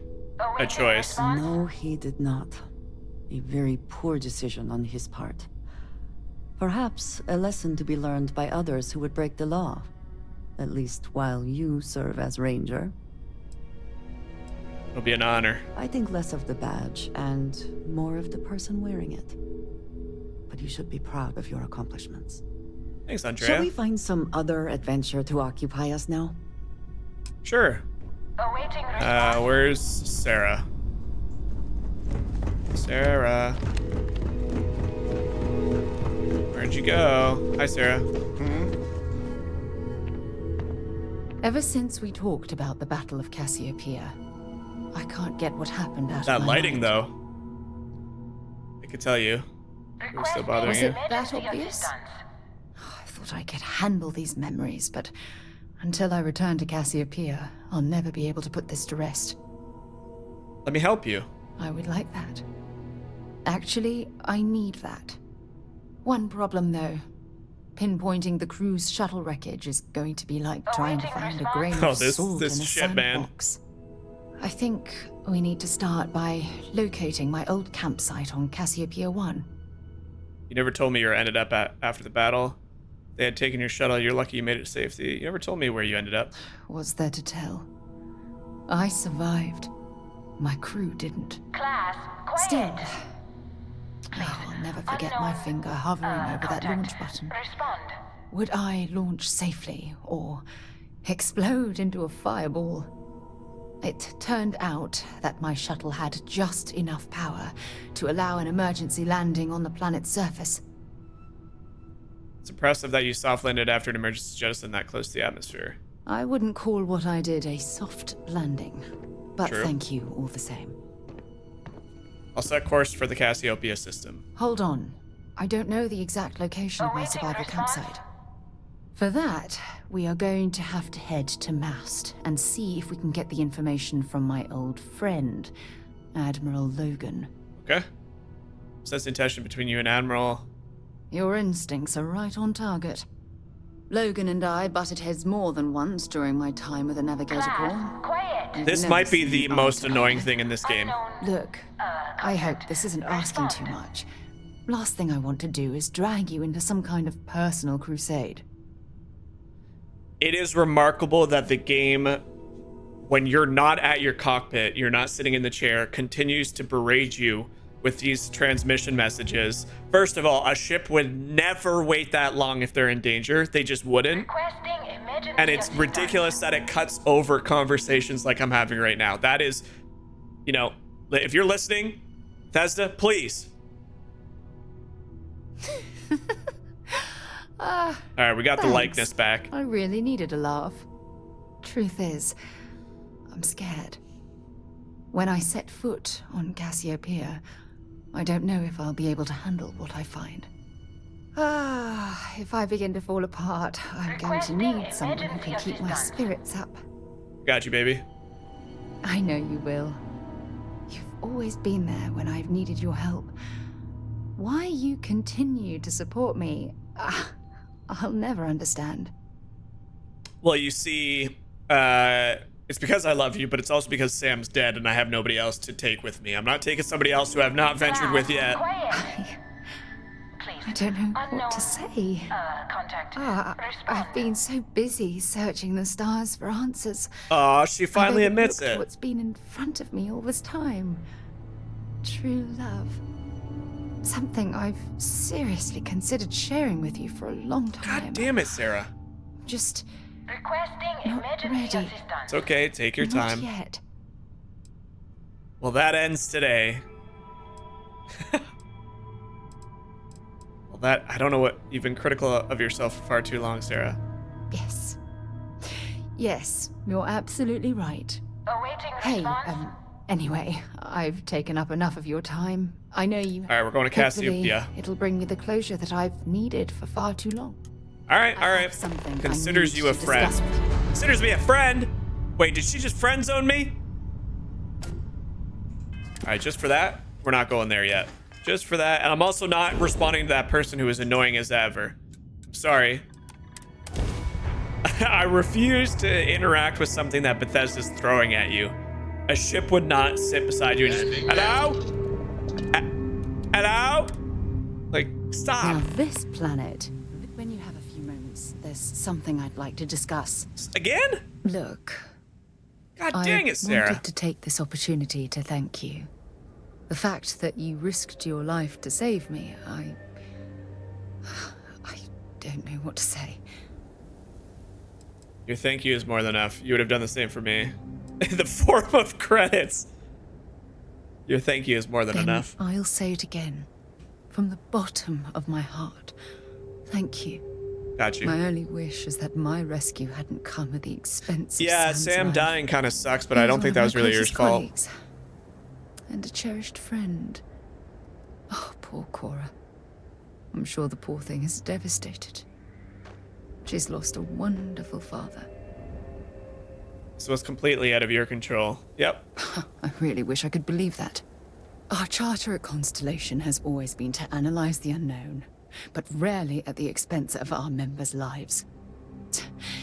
a choice. No, he did not. A very poor decision on his part. Perhaps a lesson to be learned by others who would break the law. At least while you serve as Ranger. It'll be an honor. I think less of the badge and more of the person wearing it. But you should be proud of your accomplishments. Thanks, Andrea. Shall we find some other adventure to occupy us now? Sure. Where's Sarah? Sarah. Where'd you go? Hi, Sarah. Ever since we talked about the Battle of Cassiopeia, I can't get what happened out of That my lighting, mind. though. I could tell you. It was still bothering Was you. it that obvious? I thought I could handle these memories, but until I return to Cassiopeia, I'll never be able to put this to rest. Let me help you. I would like that. Actually, I need that. One problem, though. Pinpointing the crew's shuttle wreckage is going to be like trying to find a grain of salt in a sandbox. I think we need to start by locating my old campsite on Cassiopeia 1. You never told me you ended up after the battle. They had taken your shuttle. You're lucky you made it to safety. You never told me where you ended up. What's there to tell? I survived. My crew didn't. Still, I'll never forget my finger hovering over that launch button. Would I launch safely or explode into a fireball? It turned out that my shuttle had just enough power to allow an emergency landing on the planet's surface. It's impressive that you soft landed after an emergency jettison that close to the atmosphere. I wouldn't call what I did a soft landing, but True. thank you all the same. I'll set course for the Cassiopeia system. Hold on. I don't know the exact location of my survival campsite. For that, we are going to have to head to Mast and see if we can get the information from my old friend, Admiral Logan. Okay. Sense the tension between you and Admiral. Your instincts are right on target. Logan and I butted heads more than once during my time with the Navigator Corps. Quiet. This might be the most annoying thing in this game. Look, I hope this isn't asking too much. Last thing I want to do is drag you into some kind of personal crusade. It is remarkable that the game, when you're not at your cockpit, you're not sitting in the chair, continues to berate you with these transmission messages. First of all, a ship would never wait that long if they're in danger. They just wouldn't. And it's ridiculous that it cuts over conversations like I'm having right now. That is, you know, if you're listening, Bethesda, please. All right, we got the likeness back. I really needed a laugh. Truth is, I'm scared. When I set foot on Cassiopeia, I don't know if I'll be able to handle what I find. If I begin to fall apart, I'm going to need someone who can keep my spirits up. Got you, baby. I know you will. You've always been there when I've needed your help. Why you continue to support me, I'll never understand. Well, you see, it's because I love you, but it's also because Sam's dead and I have nobody else to take with me. I'm not taking somebody else who I've not ventured with yet. I don't know what to say. I've been so busy searching the stars for answers. Aw, she finally admits it. What's been in front of me all this time. True love. Something I've seriously considered sharing with you for a long time. God damn it, Sarah. Just Requesting emergency assistance. It's okay, take your time. Not yet. Well, that ends today. Well, that, I don't know what, you've been critical of yourself for far too long, Sarah. Yes. Yes, you're absolutely right. Awaiting Hey, response. anyway, I've taken up enough of your time. I know you. All right, we're going to Cassiopeia. Hopefully, it'll bring me the closure that I've needed for far too long. All right. Considers you a friend. Considers me a friend? Wait, did she just friend zone me? All right, just for that, we're not going there yet. Just for that, and I'm also not responding to that person who is annoying as ever. I'm sorry. I refuse to interact with something that Bethesda's throwing at you. A ship would not sit beside you and just, hello? Hello? Like, stop. Now this planet, when you have a few moments, there's something I'd like to discuss. Again? Look. God dang it, Sarah. I wanted to take this opportunity to thank you. The fact that you risked your life to save me, I don't know what to say. Your thank you is more than enough. You would have done the same for me. In the form of credits. Your thank you is more than enough. I'll say it again. From the bottom of my heart. Thank you. Got you. My only wish is that my rescue hadn't come at the expense of Yeah, Sam's Sam life. dying kind of sucks, but I don't think that was really your fault. Colleagues. And a cherished friend. Oh, poor Cora. I'm sure the poor thing is devastated. She's lost a wonderful father. This was completely out of your control. Yep. I really wish I could believe that. Our charter at Constellation has always been to analyze the unknown, but rarely at the expense of our members' lives.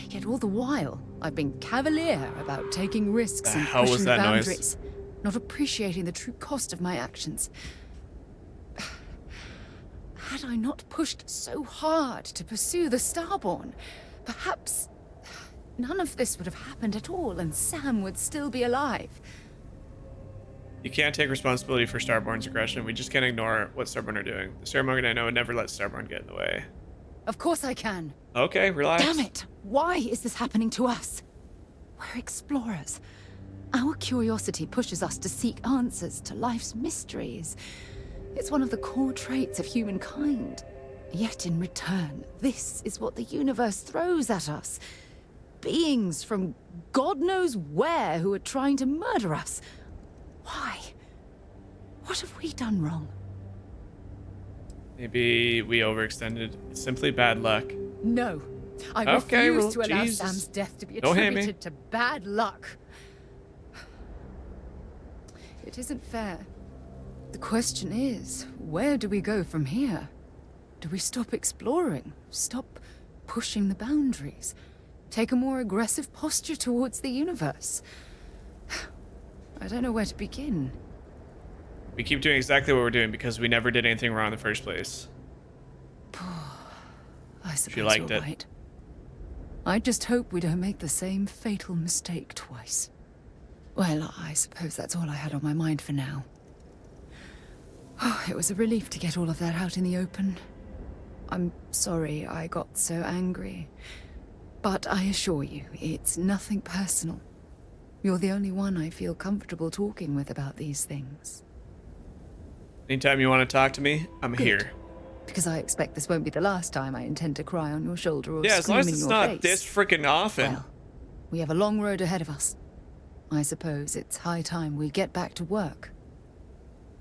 Yet all the while, I've been cavalier about taking risks and How was pushing the that boundaries, noise? not appreciating the true cost of my actions. Had I not pushed so hard to pursue the Starborn, perhaps none of this would have happened at all, and Sam would still be alive. You can't take responsibility for Starborn's aggression. We just can't ignore what Starborn are doing. The ceremony I know would never let Starborn get in the way. Of course I can. Okay, relax. Damn it! Why is this happening to us? We're explorers. Our curiosity pushes us to seek answers to life's mysteries. It's one of the core traits of humankind. Yet in return, this is what the universe throws at us. Beings from God knows where who are trying to murder us. Why? What have we done wrong? Maybe we overextended. It's simply bad luck. No. I refuse to allow Sam's death to be attributed to bad luck. It isn't fair. The question is, where do we go from here? Do we stop exploring? Stop pushing the boundaries. Take a more aggressive posture towards the universe. I don't know where to begin. We keep doing exactly what we're doing because we never did anything wrong in the first place. I suppose She liked you're it. right. I just hope we don't make the same fatal mistake twice. Well, I suppose that's all I had on my mind for now. Oh, it was a relief to get all of that out in the open. I'm sorry I got so angry. But I assure you, it's nothing personal. You're the only one I feel comfortable talking with about these things. Anytime you want to talk to me, I'm Good. here. Because I expect this won't be the last time I intend to cry on your shoulder or Yeah, as long scream as in it's your not face. this freaking often. Well, we have a long road ahead of us. I suppose it's high time we get back to work.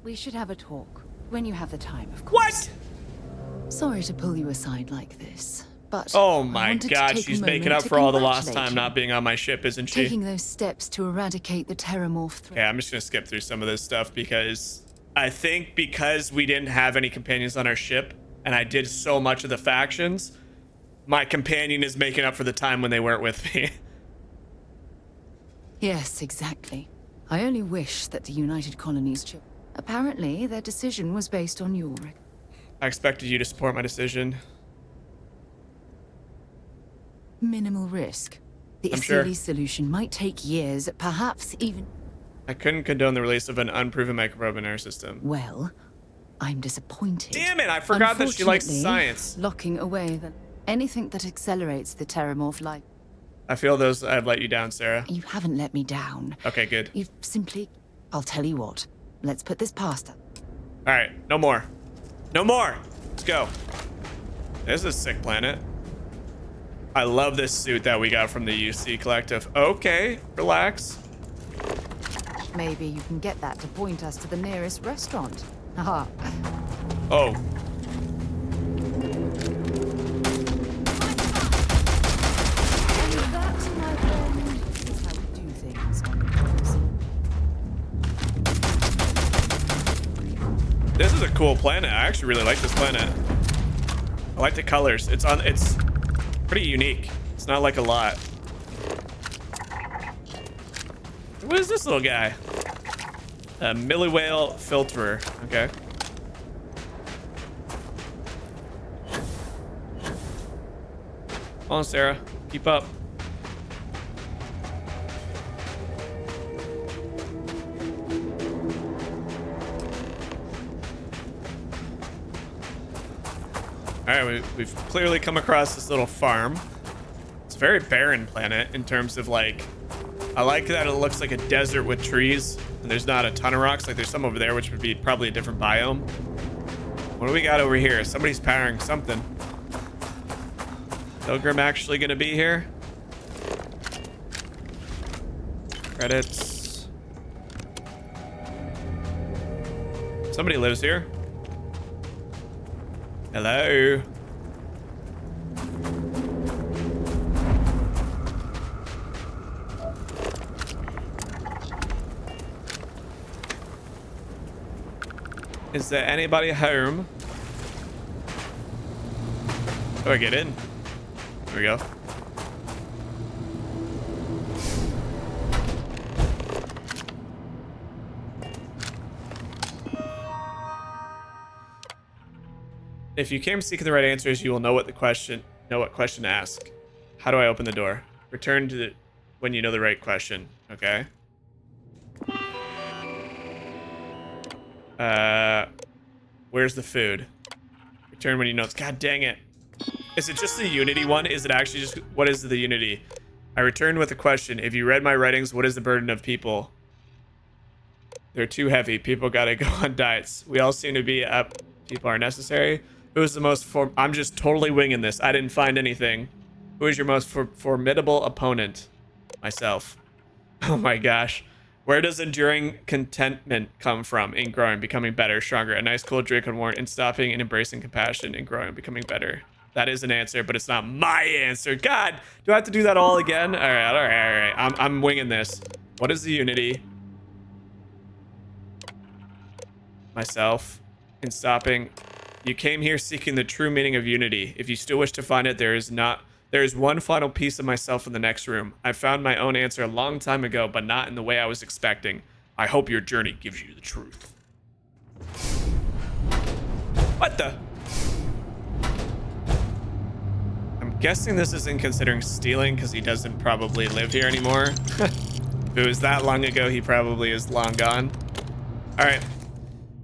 We should have a talk, when you have the time, of course. What? Sorry to pull you aside like this, but Oh I my wanted to god, take she's a making moment up to for all the lost congratulate time you. not being on my ship, isn't she? Taking those steps to eradicate the terramorph threat. Okay, I'm just gonna skip through some of this stuff because I think because we didn't have any companions on our ship and I did so much of the factions, my companion is making up for the time when they weren't with me. Yes, exactly. I only wish that the United Colonies chose. Apparently, their decision was based on your... I expected you to support my decision. minimal risk. The I'm sure. Asili solution might take years, perhaps even... I couldn't condone the release of an unproven microprobe in our system. Well, I'm disappointed. Damn it, I forgot that she likes science. Locking away anything that accelerates the terramorph life. I feel those I've let you down, Sarah. You haven't let me down. Okay, good. You've simply... I'll tell you what. Let's put this past us. All right, no more. No more. Let's go. This is a sick planet. I love this suit that we got from the UC Collective. Okay, relax. Maybe you can get that to point us to the nearest restaurant. Haha. Oh. And that, my friend, is how we do things on Mars. This is a cool planet. I actually really like this planet. I like the colors. It's pretty unique. It's not like a lot. What is this little guy? A Millie Whale filterer. Okay. Come on, Sarah. Keep up. All right, we've clearly come across this little farm. It's a very barren planet in terms of like, I like that it looks like a desert with trees and there's not a ton of rocks. Like there's some over there, which would be probably a different biome. What do we got over here? Somebody's powering something. Pilgrim actually gonna be here? Credits. Somebody lives here. Hello. Is there anybody home? Oh, I get in. There we go. If you came seeking the right answers, you will know what question to ask. How do I open the door? Return to the when you know the right question. Okay. Where's the food? Return when you know it's. God dang it. Is it just the Unity one? Is it actually just what is the Unity? I returned with a question. If you read my writings, what is the burden of people? They're too heavy. People gotta go on diets. We all seem to be up. People are necessary. Who's the most I'm just totally winging this. I didn't find anything. Who is your most formidable opponent? Myself. Oh my gosh. Where does enduring contentment come from? In growing, becoming better, stronger. A nice cool drink on warrant in stopping and embracing compassion and growing, becoming better. That is an answer, but it's not my answer. God, do I have to do that all again? All right. I'm winging this. What is the Unity? Myself. In stopping. You came here seeking the true meaning of unity. If you still wish to find it, there is one final piece of myself in the next room. I found my own answer a long time ago, but not in the way I was expecting. I hope your journey gives you the truth. What the? I'm guessing this isn't considering stealing because he doesn't probably live here anymore. If it was that long ago, he probably is long gone. All right.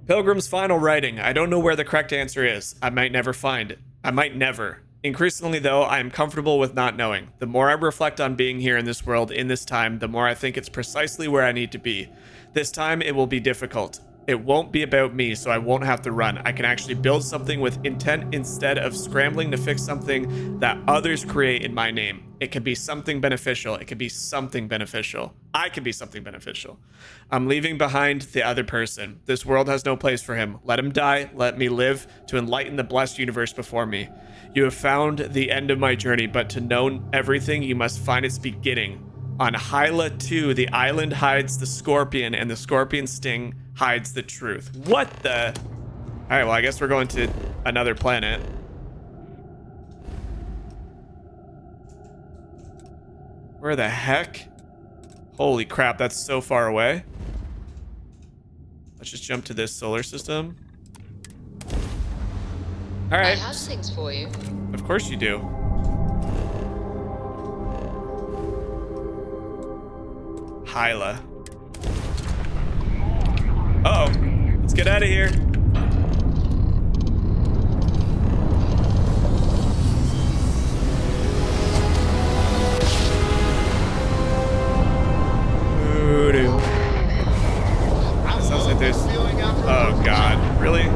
Pilgrim's final writing. I don't know where the correct answer is. I might never find it. I might never. Increasingly, though, I am comfortable with not knowing. The more I reflect on being here in this world, in this time, the more I think it's precisely where I need to be. This time, it will be difficult. It won't be about me, so I won't have to run. I can actually build something with intent instead of scrambling to fix something that others create in my name. It can be something beneficial. It can be something beneficial. I can be something beneficial. I'm leaving behind the other person. This world has no place for him. Let him die. Let me live to enlighten the blessed universe before me. You have found the end of my journey, but to know everything, you must find its beginning. On Hyla 2, the island hides the scorpion, and the scorpion sting hides the truth. What the? All right, well, I guess we're going to another planet. Where the heck? Holy crap, that's so far away. Let's just jump to this solar system. All right. I have things for you. Of course you do. Hyla. Uh-oh. Let's get out of here. Voodoo. Sounds like there's... Oh, God. Really?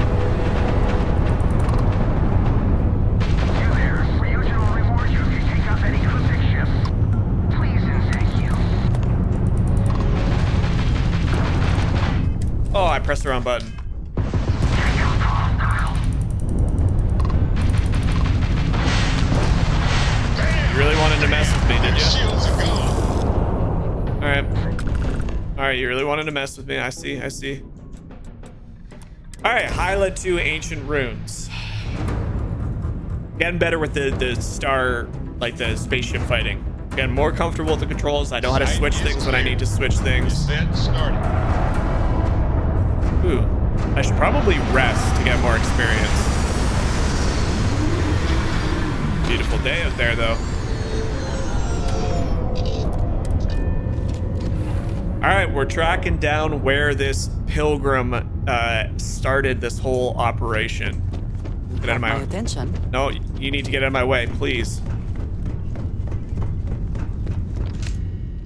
Oh, I pressed the wrong button. You really wanted to mess with me, did you? Alright, you really wanted to mess with me. I see. Alright, Hyla 2 Ancient Runes. Getting better with the star, like the spaceship fighting. Getting more comfortable with the controls. I know how to switch things when I need to switch things. Ooh, I should probably rest to get more experience. Beautiful day out there, though. All right, we're tracking down where this pilgrim started this whole operation. Get out of my attention. No, you need to get out of my way, please.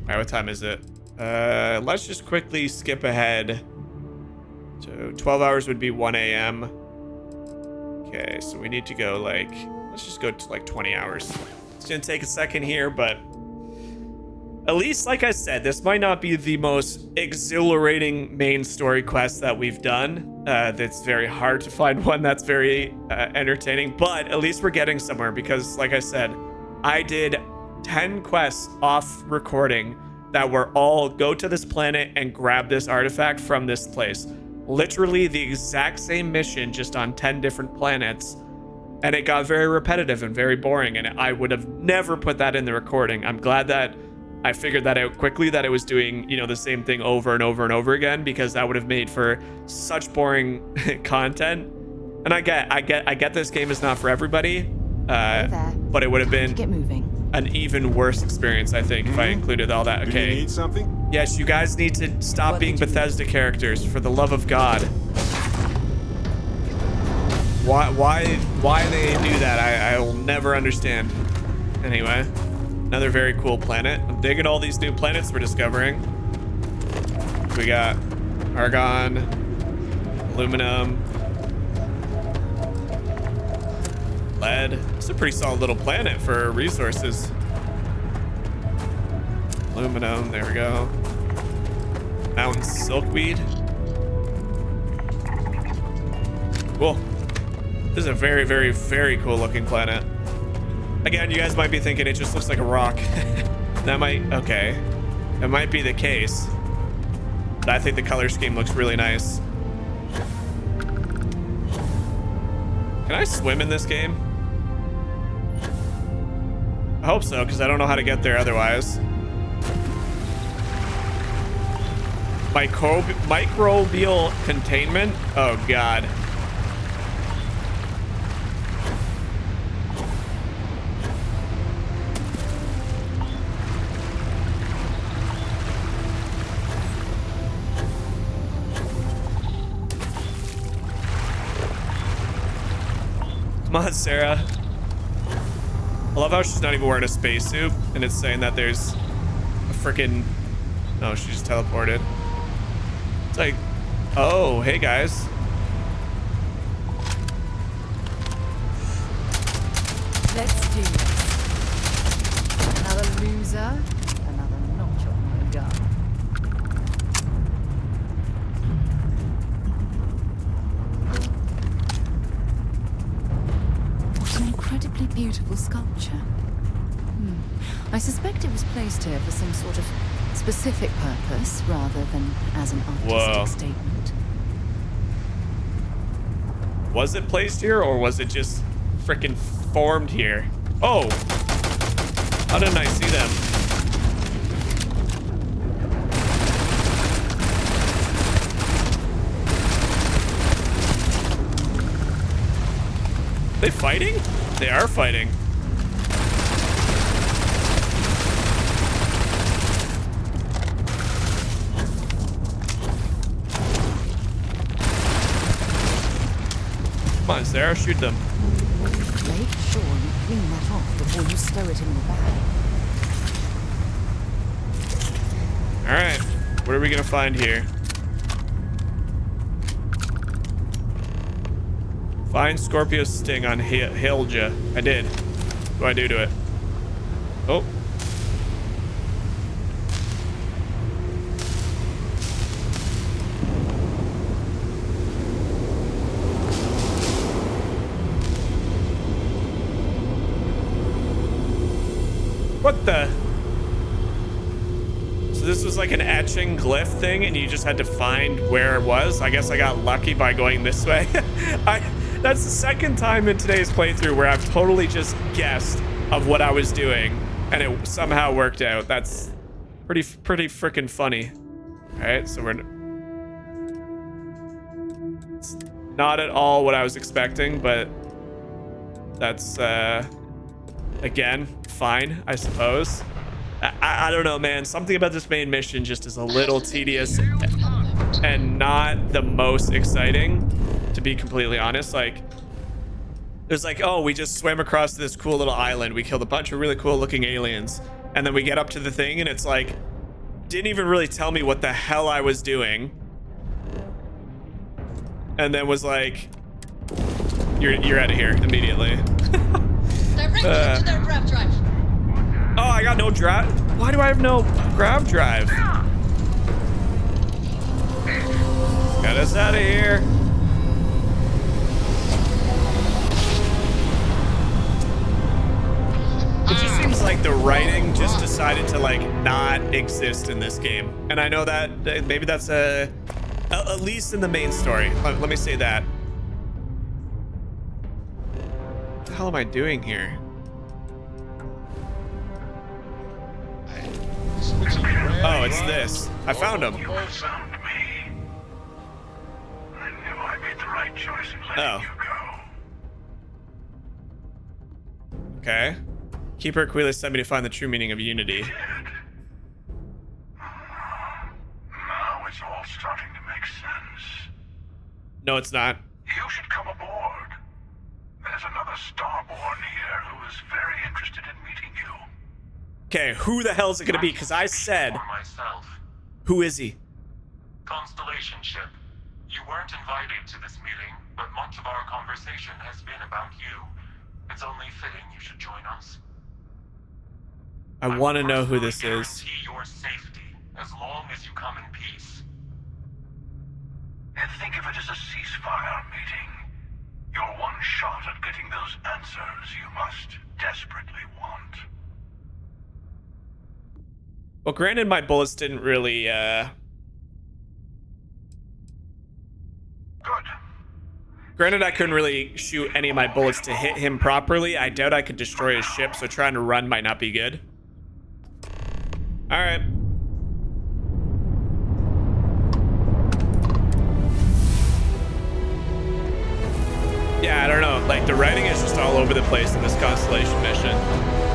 All right, what time is it? Let's just quickly skip ahead. So 12 hours would be 1 a.m. Okay, so we need to go like, let's just go to like 20 hours. It's gonna take a second here, but at least, like I said, this might not be the most exhilarating main story quest that we've done. That's very hard to find one that's very entertaining, but at least we're getting somewhere because, like I said, I did 10 quests off recording that were all go to this planet and grab this artifact from this place. Literally the exact same mission, just on 10 different planets. And it got very repetitive and very boring, and I would have never put that in the recording. I'm glad that I figured that out quickly, that I was doing, you know, the same thing over and over and over again, because that would have made for such boring content. And I get this game is not for everybody, but it would have been an even worse experience, I think, if I included all that. Okay. Do you need something? Yes, you guys need to stop being Bethesda characters, for the love of God. Why they do that, I will never understand. Anyway, another very cool planet. I'm digging all these new planets we're discovering. We got argon, aluminum, lead. It's a pretty solid little planet for resources. Aluminum, there we go. Mountain silkweed. Cool. This is a very, very, very cool looking planet. Again, you guys might be thinking it just looks like a rock. That might, okay. That might be the case. But I think the color scheme looks really nice. Can I swim in this game? I hope so, because I don't know how to get there otherwise. Microbial containment? Oh, God. Come on, Sarah. I love how she's not even wearing a spacesuit, and it's saying that there's a freaking... Oh, she just teleported. It's like, oh, hey, guys. Let's do this. Another loser, another notch on my gun. What an incredibly beautiful sculpture. I suspect it was placed here for some sort of specific purpose rather than as an artistic statement. Was it placed here or was it just freaking formed here? Oh, how didn't I see them? Are they fighting? They are fighting. Come on, Sarah, shoot them. Make sure you clean that off before you stow it in your bag. All right, what are we gonna find here? Find Scorpio's sting on EVGA. I did. What do I do to it? Oh. What the? So this was like an etching glyph thing and you just had to find where it was? I guess I got lucky by going this way. That's the second time in today's playthrough where I've totally just guessed of what I was doing and it somehow worked out. That's pretty freaking funny. All right, so it's not at all what I was expecting, but that's, again, fine, I suppose. I don't know, man. Something about this main mission just is a little tedious and not the most exciting, to be completely honest. Like, there's like, oh, we just swam across this cool little island. We killed a bunch of really cool looking aliens. And then we get up to the thing and it's like, didn't even really tell me what the hell I was doing. And then was like, you're out of here immediately. Directly to their grab drive. Oh, I got no drive. Why do I have no grab drive? Get us out of here. It just seems like the writing just decided to like not exist in this game. And I know that maybe that's at least in the main story. Let me say that. What the hell am I doing here? Oh, it's this. I found him. You found me. I knew I made the right choice in letting you go. Okay. Keeper Aquila sent me to find the true meaning of unity. Now it's all starting to make sense. No, it's not. You should come aboard. There's another Starborn here who is very interested in meeting you. Okay, who the hell is it gonna be? Because I said, who is he? Constellation ship. You weren't invited to this meeting, but much of our conversation has been about you. It's only fitting you should join us. I want to know who this is. Guarantee your safety as long as you come in peace. And think of it as a ceasefire meeting. Your one shot at getting those answers you must desperately want. Well, granted, my bullets didn't really, Good. Granted, I couldn't really shoot any of my bullets to hit him properly. I doubt I could destroy his ship, so trying to run might not be good. All right. Yeah, I don't know. Like, the writing is just all over the place in this Constellation mission.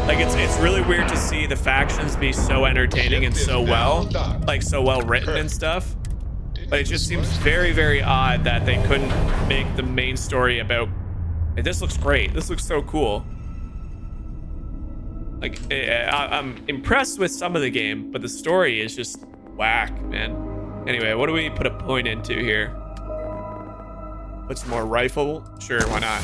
Like, it's really weird to see the factions be so entertaining and so well written and stuff. But it just seems very, very odd that they couldn't make the main story about... Hey, this looks great. This looks so cool. Like, I'm impressed with some of the game, but the story is just whack, man. Anyway, what do we put a point into here? Put some more rifle? Sure, why not?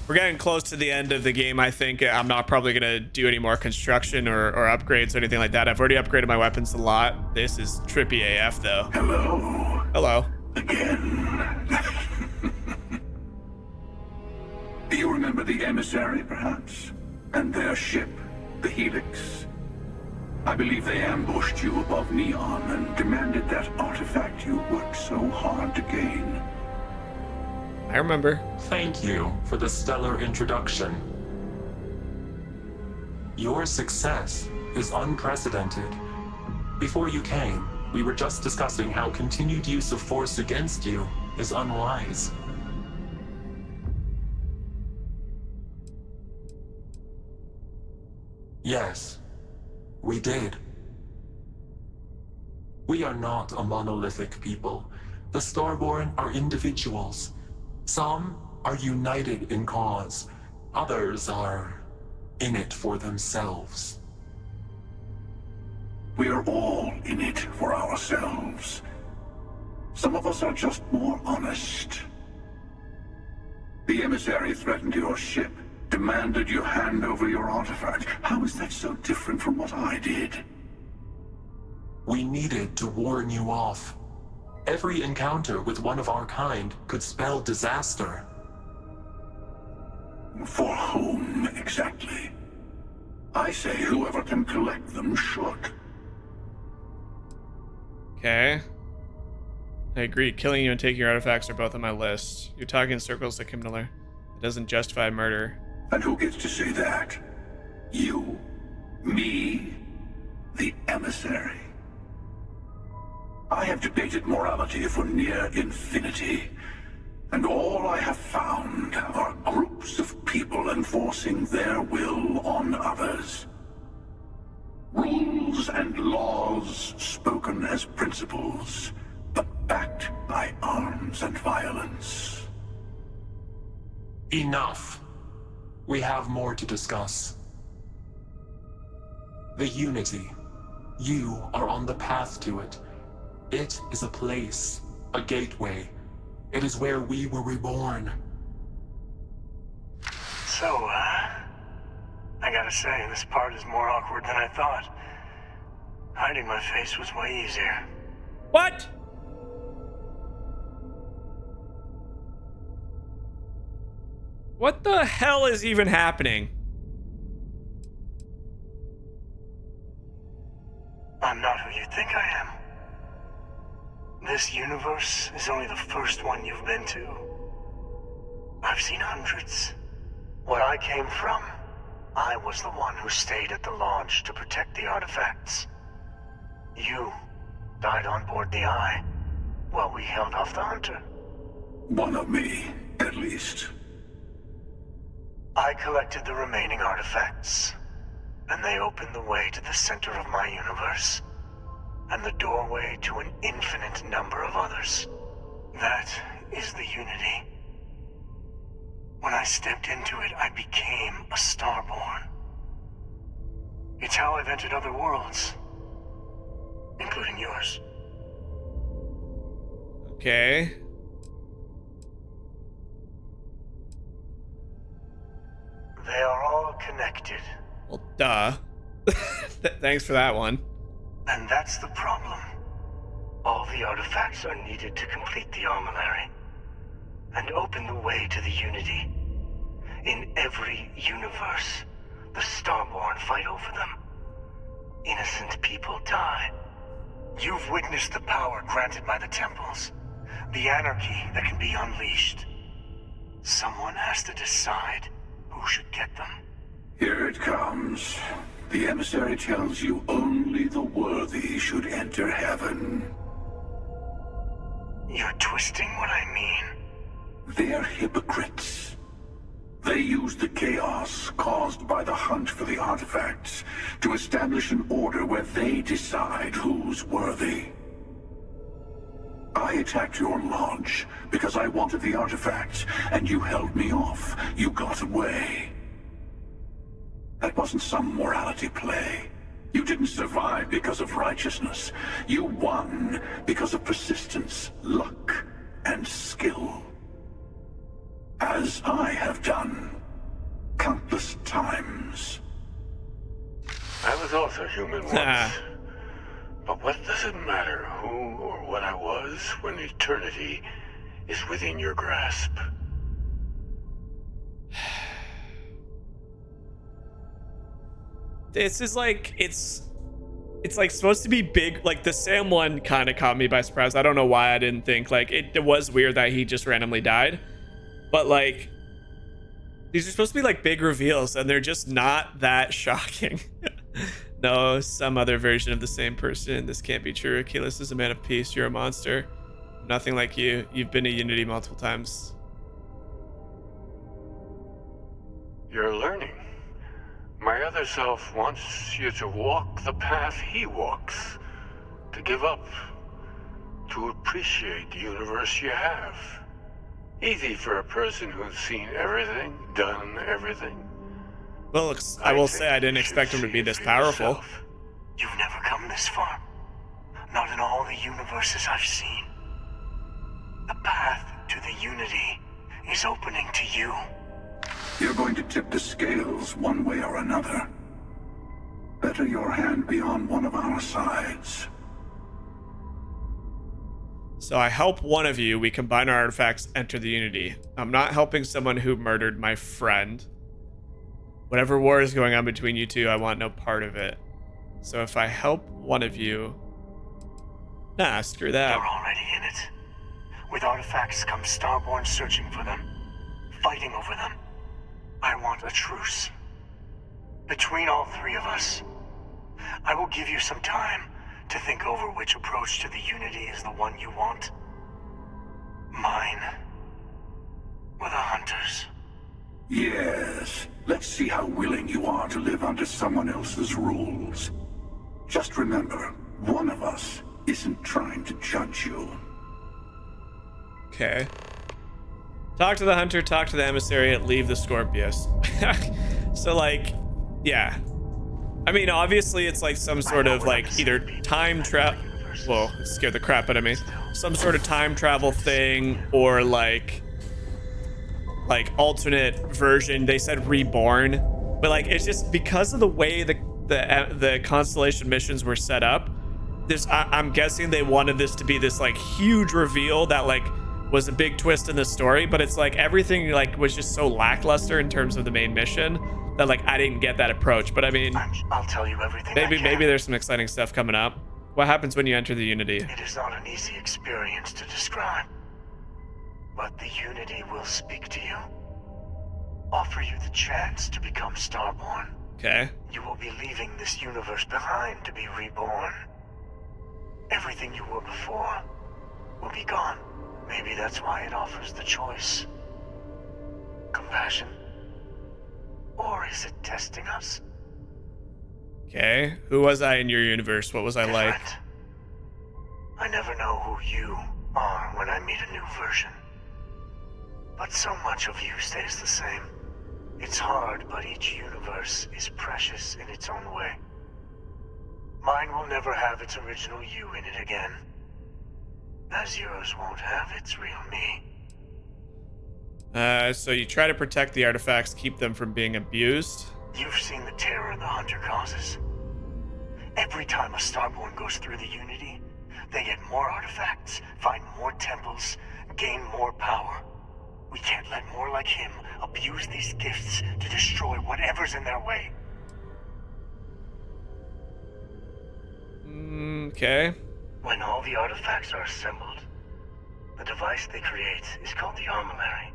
We're getting close to the end of the game, I think. I'm not probably going to do any more construction or upgrades or anything like that. I've already upgraded my weapons a lot. This is trippy AF, though. Hello. Hello. Again. Do you remember the emissary, perhaps? And their ship, the Helix? I believe they ambushed you above Neon and demanded that artifact you worked so hard to gain. I remember. Thank you for the stellar introduction. Your success is unprecedented. Before you came, we were just discussing how continued use of force against you is unwise. Yes, we did. We are not a monolithic people. The Starborn are individuals. Some are united in cause. Others are in it for themselves. We are all in it for ourselves. Some of us are just more honest. The emissary threatened your ship, demanded you hand over your artifact. How is that so different from what I did? We needed to warn you off. Every encounter with one of our kind could spell disaster. For whom, exactly? I say whoever can collect them should. Okay. I agree. Killing you and taking your artifacts are both on my list. You're talking in circles like Kim Miller. It doesn't justify murder. And who gets to say that? You? Me? The emissary? I have debated morality for near infinity, and all I have found are groups of people enforcing their will on others. Rules and laws spoken as principles, but backed by arms and violence. Enough. We have more to discuss. The Unity. You are on the path to it. It is a place, a gateway. It is where we were reborn. So, I gotta say, this part is more awkward than I thought. Hiding my face was way easier. What? What the hell is even happening? I'm not who you think I am. This universe is only the first one you've been to. I've seen hundreds. Where I came from, I was the one who stayed at the launch to protect the artifacts. You died on board the Eye, while we held off the Hunter. One of me, at least. I collected the remaining artifacts, and they opened the way to the center of my universe, and the doorway to an infinite number of others. That is the Unity. When I stepped into it, I became a Starborn. It's how I've entered other worlds, including yours. Okay. They are all connected. Well, duh. Thanks for that one. And that's the problem. All the artifacts are needed to complete the armillary and open the way to the Unity. In every universe, the Starborn fight over them. Innocent people die. You've witnessed the power granted by the temples. The anarchy that can be unleashed. Someone has to decide who should get them. Here it comes. The emissary tells you only the worthy should enter heaven. You're twisting what I mean. They're hypocrites. They use the chaos caused by the hunt for the artifacts to establish an order where they decide who's worthy. I attacked your lodge because I wanted the artifacts, and you held me off. You got away. That wasn't some morality play. You didn't survive because of righteousness. You won because of persistence, luck, and skill. As I have done countless times. I was also human once. But what does it matter who or what I was when eternity is within your grasp? This is like, it's like supposed to be big. Like the Sam one kind of caught me by surprise. I don't know why I didn't think, like, it was weird that he just randomly died. But like, these are supposed to be like big reveals, and they're just not that shocking. No, some other version of the same person. This can't be true. Achilles is a man of peace. You're a monster. Nothing like you. You've been to Unity multiple times. You're learning. My other self wants you to walk the path he walks. To give up. To appreciate the universe you have. Easy for a person who's seen everything, done everything. Well, I will say I didn't expect him to be this powerful. You've never come this far. Not in all the universes I've seen. The path to the Unity is opening to you. You're going to tip the scales one way or another. Better your hand be on one of our sides. So I help one of you. We combine our artifacts, enter the Unity. I'm not helping someone who murdered my friend. Whatever war is going on between you two, I want no part of it. So if I help one of you... Nah, screw that. You're already in it. With artifacts comes Starborn searching for them. Fighting over them. I want a truce. Between all three of us. I will give you some time to think over which approach to the Unity is the one you want. Mine. Or the Hunters. Yes. Let's see how willing you are to live under someone else's rules. Just remember, one of us isn't trying to judge you. Okay. Talk to the Hunter, talk to the Emissary, leave the Scorpius. So, like, yeah. I mean, obviously it's like some sort of, like, either time travel... Whoa, it scared the crap out of me. Some sort of time travel thing, or, like alternate version. They said reborn, but like it's just because of the way the Constellation missions were set up. I'm guessing they wanted this to be this like huge reveal that like was a big twist in the story, but it's like everything like was just so lackluster in terms of the main mission that like I didn't get that approach. But I mean, I'll tell you everything. Maybe there's some exciting stuff coming up. What happens when you enter the Unity? It is not an easy experience to describe. But the Unity will speak to you. Offer you the chance to become Starborn. Okay. You will be leaving this universe behind to be reborn. Everything you were before will be gone. Maybe that's why it offers the choice. Compassion? Or is it testing us? Okay. Who was I in your universe? What was I like? I never know who you are when I meet a new version. But so much of you stays the same. It's hard, but each universe is precious in its own way. Mine will never have its original you in it again. As yours won't have its real me. So you try to protect the artifacts, keep them from being abused. You've seen the terror the Hunter causes. Every time a Starborn goes through the Unity, they get more artifacts, find more temples, gain more power. We can't let more like him abuse these gifts to destroy whatever's in their way. Okay. When all the artifacts are assembled, The device they create is called the Armillary.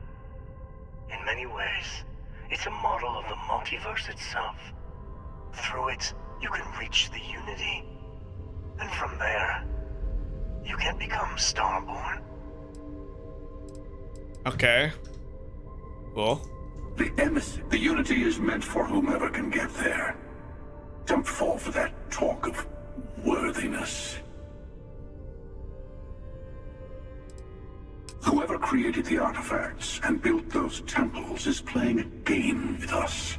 In many ways, it's a model of the multiverse itself. Through it, you can reach the Unity. And from there, you can become Starborn. Okay. Cool. The Unity is meant for whomever can get there. Don't fall for that talk of worthiness. Whoever created the artifacts and built those temples is playing a game with us.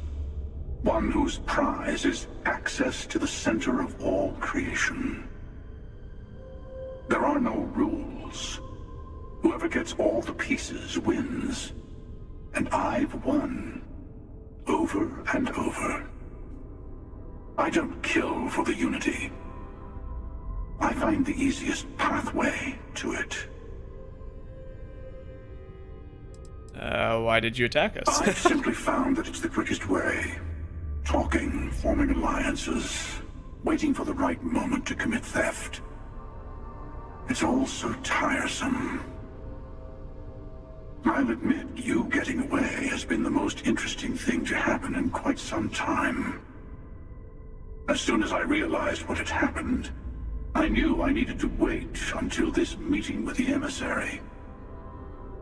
One whose prize is access to the center of all creation. There are no rules. Whoever gets all the pieces wins. And I've won. Over and over. I don't kill for the Unity. I find the easiest pathway to it. Why did you attack us? I've simply found that it's the quickest way. Talking, forming alliances, waiting for the right moment to commit theft. It's all so tiresome. I'll admit, you getting away has been the most interesting thing to happen in quite some time. As soon as I realized what had happened, I knew I needed to wait until this meeting with the emissary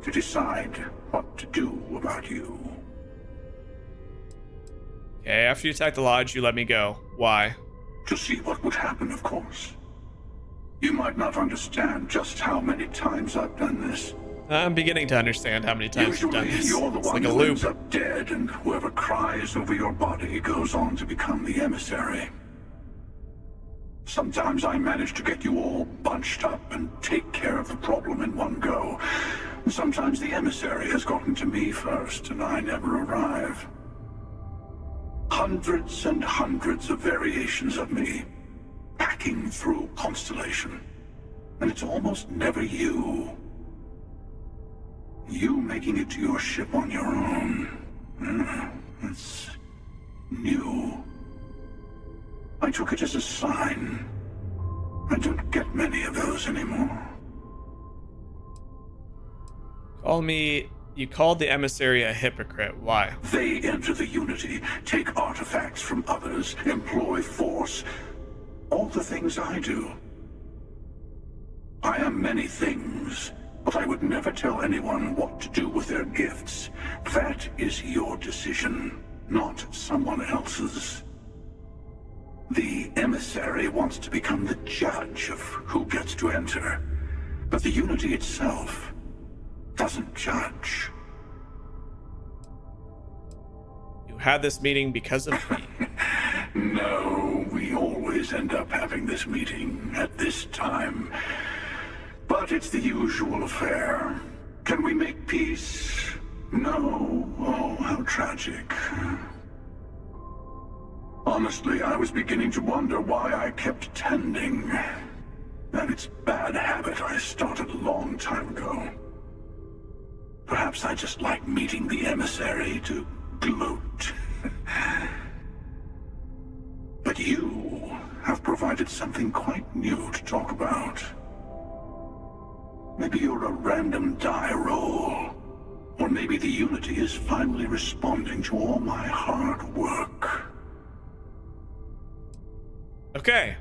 to decide what to do about you. Okay, after you attacked the lodge, you let me go. Why? To see what would happen, of course. You might not understand just how many times I've done this. I'm beginning to understand how many times you've done this. You're the It's one like a who loop. ends up dead, and whoever cries over your body goes on to become the emissary. Sometimes I manage to get you all bunched up and take care of the problem in one go. Sometimes the emissary has gotten to me first, and I never arrive. Hundreds and hundreds of variations of me, hacking through Constellation. And it's almost never you. You making it to your ship on your own. It's new. I took it as a sign. I don't get many of those anymore. You called the emissary a hypocrite. Why? They enter the Unity, take artifacts from others, employ force. All the things I do. I am many things, but I would never tell anyone what to do with their gifts. That is your decision, not someone else's. The emissary wants to become the judge of who gets to enter, but the Unity itself doesn't judge. You had this meeting because of me. No, we always end up having this meeting at this time. But it's the usual affair. Can we make peace? No. Oh, how tragic. Honestly, I was beginning to wonder why I kept tending. And it's a bad habit I started a long time ago. Perhaps I just like meeting the emissary to gloat. But you have provided something quite new to talk about. Maybe you're a random die roll. Or maybe the Unity is finally responding to all my hard work. Okay.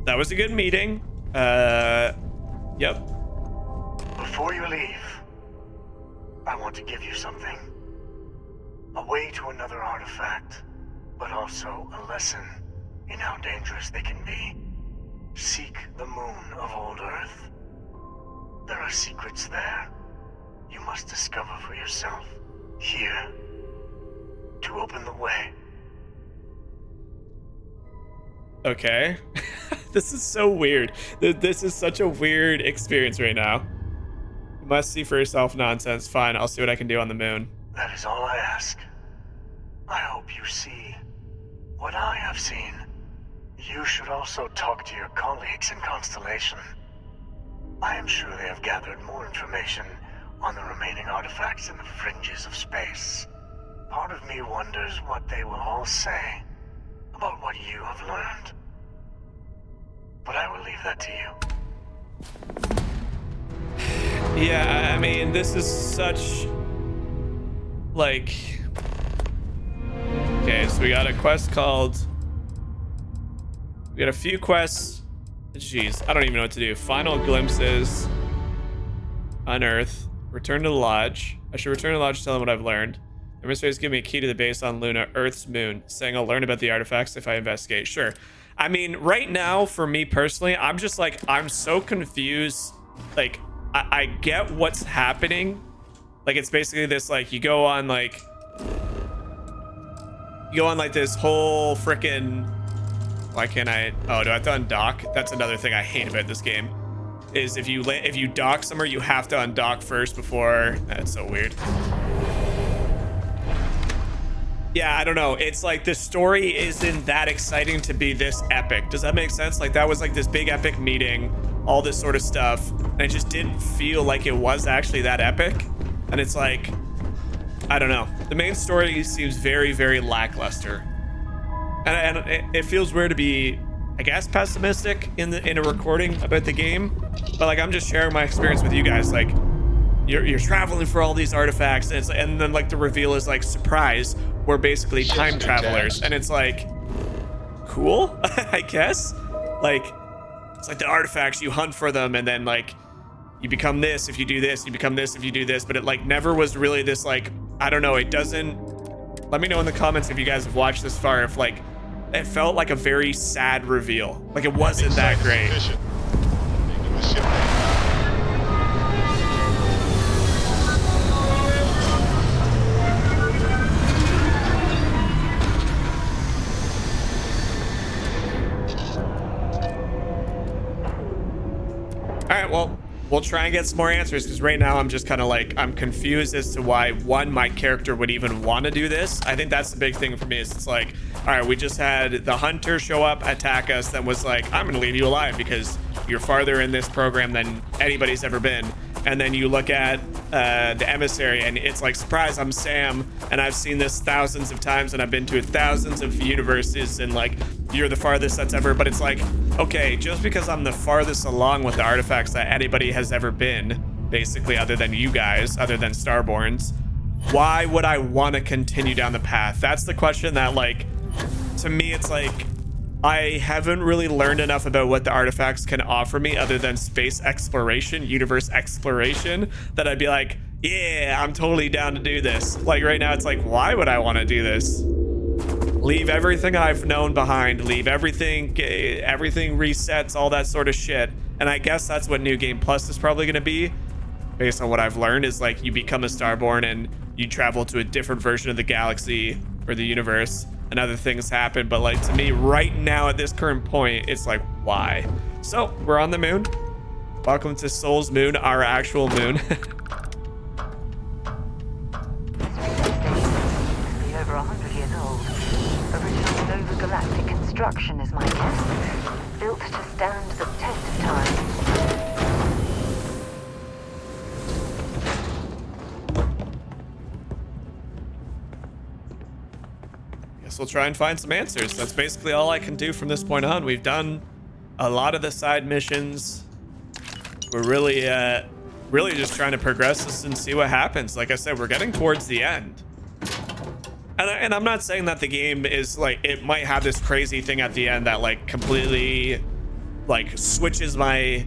That was a good meeting. Yep. Before you leave, I want to give you something. A way to another artifact, but also a lesson in how dangerous they can be. Seek the moon of old Earth. There are secrets there you must discover for yourself. Here, to open the way. Okay. This is so weird. This is such a weird experience right now. You must see for yourself nonsense. Fine, I'll see what I can do on the moon. That is all I ask. I hope you see what I have seen. You should also talk to your colleagues in Constellation. I am sure they have gathered more information on the remaining artifacts in the fringes of space. Part of me wonders what they will all say about what you have learned. But I will leave that to you. Yeah, I mean, this is such like. Okay, so we got a quest called. We got a few quests. Jeez, I don't even know what to do. Final glimpses. Unearth. Return to the lodge. I should return to the lodge to tell them what I've learned. The administrators give me a key to the base on Luna, Earth's moon, saying I'll learn about the artifacts if I investigate. Sure. I mean, right now, for me personally, I'm just like, I'm so confused. Like, I get what's happening. Like, it's basically this, like, you go on like this whole freaking. Why can't I? Oh, do I have to undock? That's another thing I hate about this game. Is if you dock somewhere, you have to undock first before. That's so weird. Yeah, I don't know. It's like the story isn't that exciting to be this epic. Does that make sense? Like that was like this big epic meeting, all this sort of stuff, and it just didn't feel like it was actually that epic. And it's like, I don't know. The main story seems very, very lackluster, and it feels weird to be, I guess, pessimistic in a recording about the game. But like, I'm just sharing my experience with you guys. Like, you're traveling for all these artifacts, and then like the reveal is like, surprise, we're basically time travelers, and it's like, cool. I guess. Like, it's like the artifacts, you hunt for them, and then like you become this if you do this, you become this if you do this. But it like never was really this, like, I don't know, it doesn't. Let me know in the comments if you guys have watched this far, if like it felt like a very sad reveal. Like it wasn't that great. All right, well, we'll try and get some more answers, because right now I'm just kind of like, I'm confused as to why, one, my character would even want to do this. I think that's the big thing for me, is it's like, all right, we just had the hunter show up, attack us, then was like, I'm going to leave you alive because you're farther in this program than anybody's ever been. And then you look at the emissary, and it's like, surprise, I'm Sam, and I've seen this thousands of times, and I've been to thousands of universes, and like, you're the farthest that's ever. But it's like, okay, just because I'm the farthest along with the artifacts that anybody has ever been, basically, other than you guys, other than Starborns, why would I want to continue down the path? That's the question that, like, to me, it's like, I haven't really learned enough about what the artifacts can offer me other than space exploration, universe exploration, that I'd be like, yeah, I'm totally down to do this. Like right now, it's like, why would I want to do this? Leave everything I've known behind, leave everything resets, all that sort of shit. And I guess that's what New Game Plus is probably going to be, based on what I've learned, is like you become a Starborn and you travel to a different version of the galaxy or the universe, and other things happen. But like, to me right now at this current point, it's like, why? So we're on the moon. Welcome to Sol's moon, our actual moon. Be over 100 years old. Original Nova Galactic construction is my guess. Built to stand the test of time. We'll try and find some answers. That's basically all I can do from this point on. We've done a lot of the side missions. We're really just trying to progress this and see what happens. Like I said, we're getting towards the end. And I'm not saying that the game is like, it might have this crazy thing at the end that like completely like switches my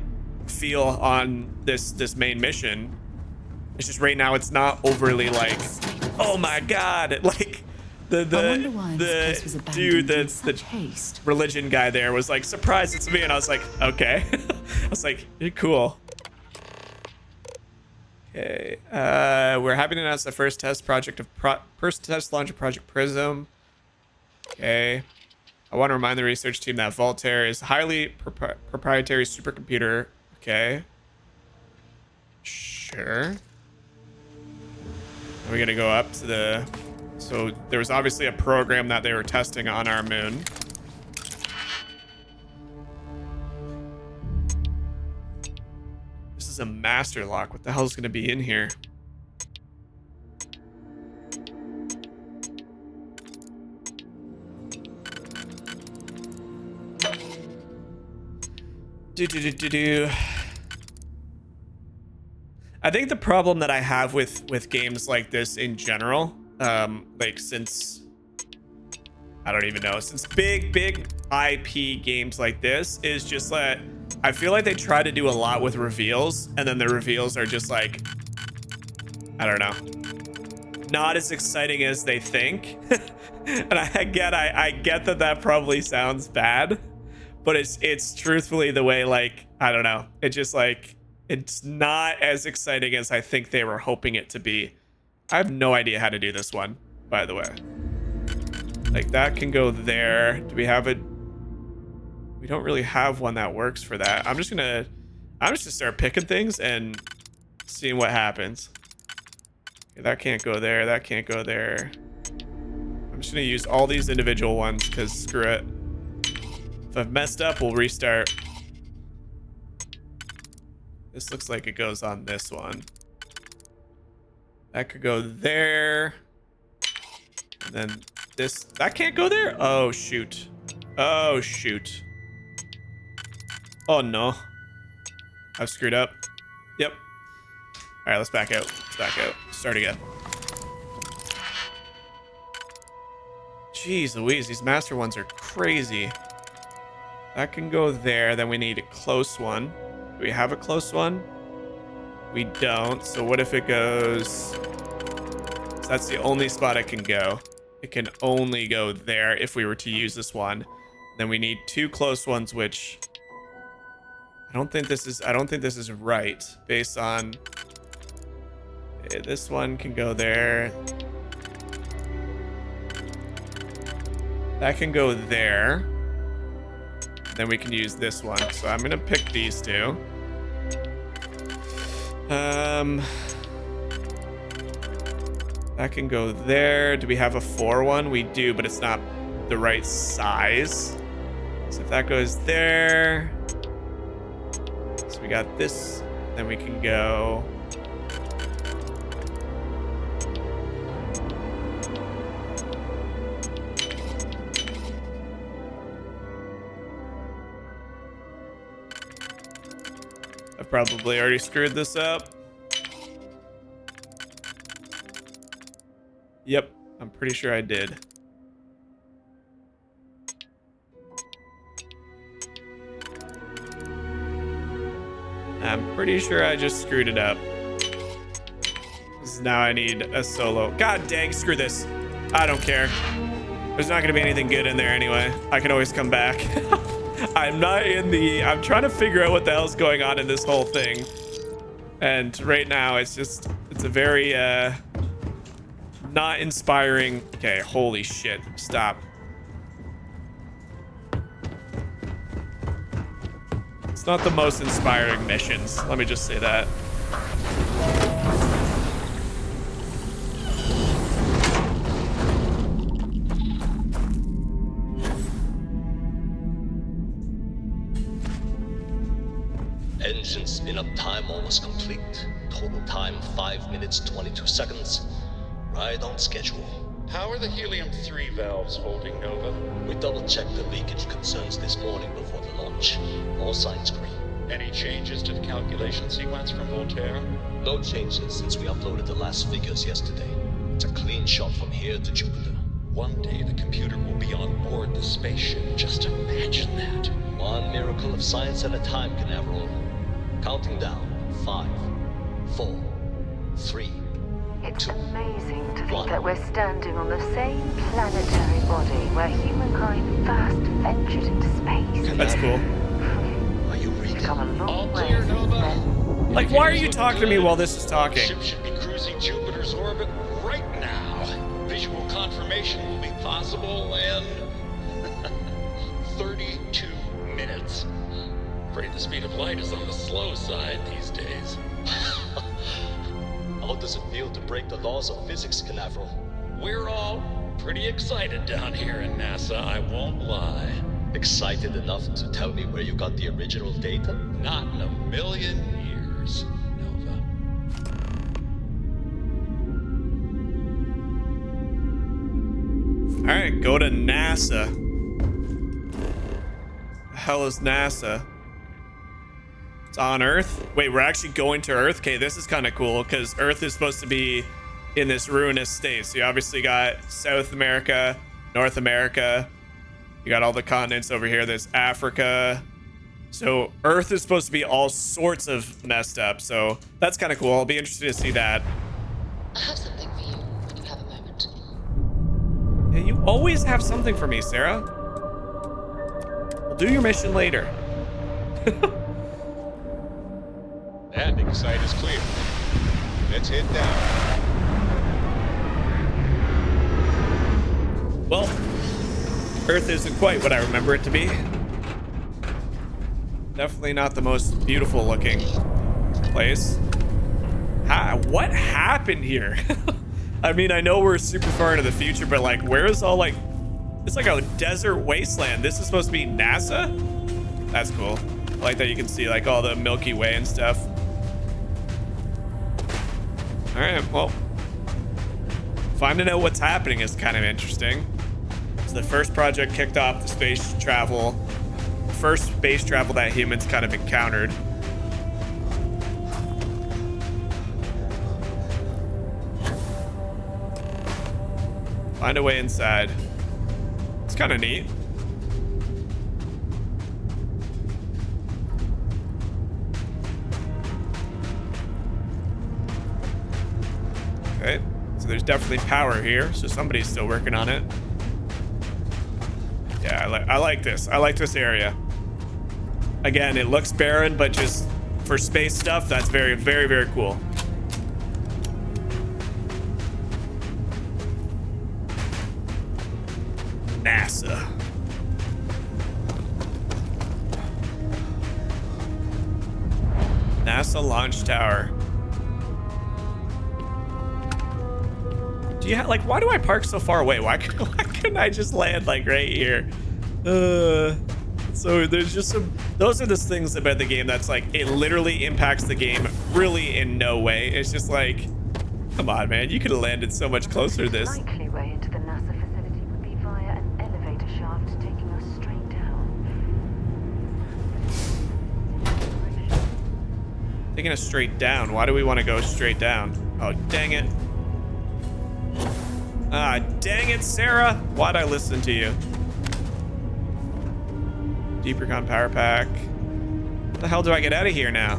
feel on this main mission. It's just right now it's not overly like, oh my God, like, the dude, the religion guy there was like, surprise, it's me, and I was like, okay. I was like, you're cool. Okay, we're happy to announce the first test launch of Project Prism. Okay, I want to remind the research team that Voltaire is a highly proprietary supercomputer. Okay, sure. We're gonna go up to the. So there was obviously a program that they were testing on our moon. This is a master lock. What the hell is going to be in here? I think the problem that I have with games like this in general, like since I don't even know, since big IP games like this is just that I feel like they try to do a lot with reveals, and then the reveals are just like, I don't know, not as exciting as they think. And I get that probably sounds bad, but it's truthfully the way, like, I don't know, it just like, it's not as exciting as I think they were hoping it to be. I have no idea how to do this one, by the way. Like, that can go there. Do we have it? We don't really have one that works for that. I'm just gonna start picking things and seeing what happens. Okay, that can't go there. That can't go there. I'm just gonna use all these individual ones because screw it. If I've messed up, we'll restart. This looks like it goes on this one. That could go there. And then this, that can't go there? Oh, shoot. Oh, shoot. Oh, no. I've screwed up. Yep. All right, let's back out. Let's back out. Start again. Jeez Louise, these master ones are crazy. That can go there. Then we need a close one. Do we have a close one? We don't. So what if it goes... So that's the only spot it can go. It can only go there if we were to use this one. Then we need two close ones, which... I don't think this is right based on... This one can go there. That can go there. Then we can use this one. So I'm gonna pick these two. That can go there. Do we have a 4 one? We do, but it's not the right size. So if that goes there. So we got this. Then we can go. I've probably already screwed this up. Yep, I'm pretty sure I did. I'm pretty sure I just screwed it up. Now I need a solo. God dang, screw this. I don't care. There's not gonna be anything good in there anyway. I can always come back. I'm trying to figure out what the hell's going on in this whole thing. And right now it's a very, not inspiring. Okay, holy shit. Stop. It's not the most inspiring missions. Let me just say that. Engine spin-up time almost complete. Total time 5 minutes 22 seconds. Right on schedule. How are the helium-3 valves holding, Nova? We double-checked the leakage concerns this morning before the launch. All signs green. Any changes to the calculation sequence from Voltaire? No changes since we uploaded the last figures yesterday. It's a clean shot from here to Jupiter. One day the computer will be on board the spaceship. Just imagine that. One miracle of science at a time, Canaveral. Counting down. 5, 4, 3, It's amazing to think that we're standing on the same planetary body where humankind first ventured into space. That's cool. Are you reading? Come a long All way clear, since Nova. then. Like, why are you talking to me while this is talking? Ship should be cruising Jupiter's orbit right now. Visual confirmation will be possible in 32 minutes. Afraid the speed of light is on the slow side these days. How does it feel to break the laws of physics, Canaveral? We're all pretty excited down here in NASA, I won't lie. Excited enough to tell me where you got the original data? Not in a million years, Nova. All right, go to NASA. The hell is NASA? It's on Earth. Wait, we're actually going to Earth? Okay, this is kind of cool because Earth is supposed to be in this ruinous state. So you obviously got South America, North America. You got all the continents over here. There's Africa. So Earth is supposed to be all sorts of messed up. So that's kind of cool. I'll be interested to see that. I have something for you when you have a moment. Yeah, you always have something for me, Sarah. We'll do your mission later. Landing site is clear. Let's head down. Well, Earth isn't quite what I remember it to be. Definitely not the most beautiful looking place. What happened here? I mean, I know we're super far into the future, but like, where is all like, it's like a desert wasteland. This is supposed to be NASA? That's cool. I like that you can see like all the Milky Way and stuff. All right, well, finding out what's happening is kind of interesting. So the first project kicked off the space travel, first space travel that humans kind of encountered. Find a way inside. It's kind of neat. Okay, so there's definitely power here, so somebody's still working on it. Yeah, I like this. I like this area. Again, it looks barren, but just for space stuff, that's very, very, very cool. NASA. NASA launch tower. Do you like, why do I park so far away? Why couldn't I just land like right here? So there's just some, those are the things about the game that's like, it literally impacts the game really in no way. It's just like, come on, man, you could have landed so much closer to this. The likely way into the NASA facility would be via an elevator shaft taking us straight down. Taking us straight down. Why do we want to go straight down? Oh, dang it. Ah, dang it, Sarah. Why'd I listen to you? Deep Recon Power Pack. How the hell do I get out of here now?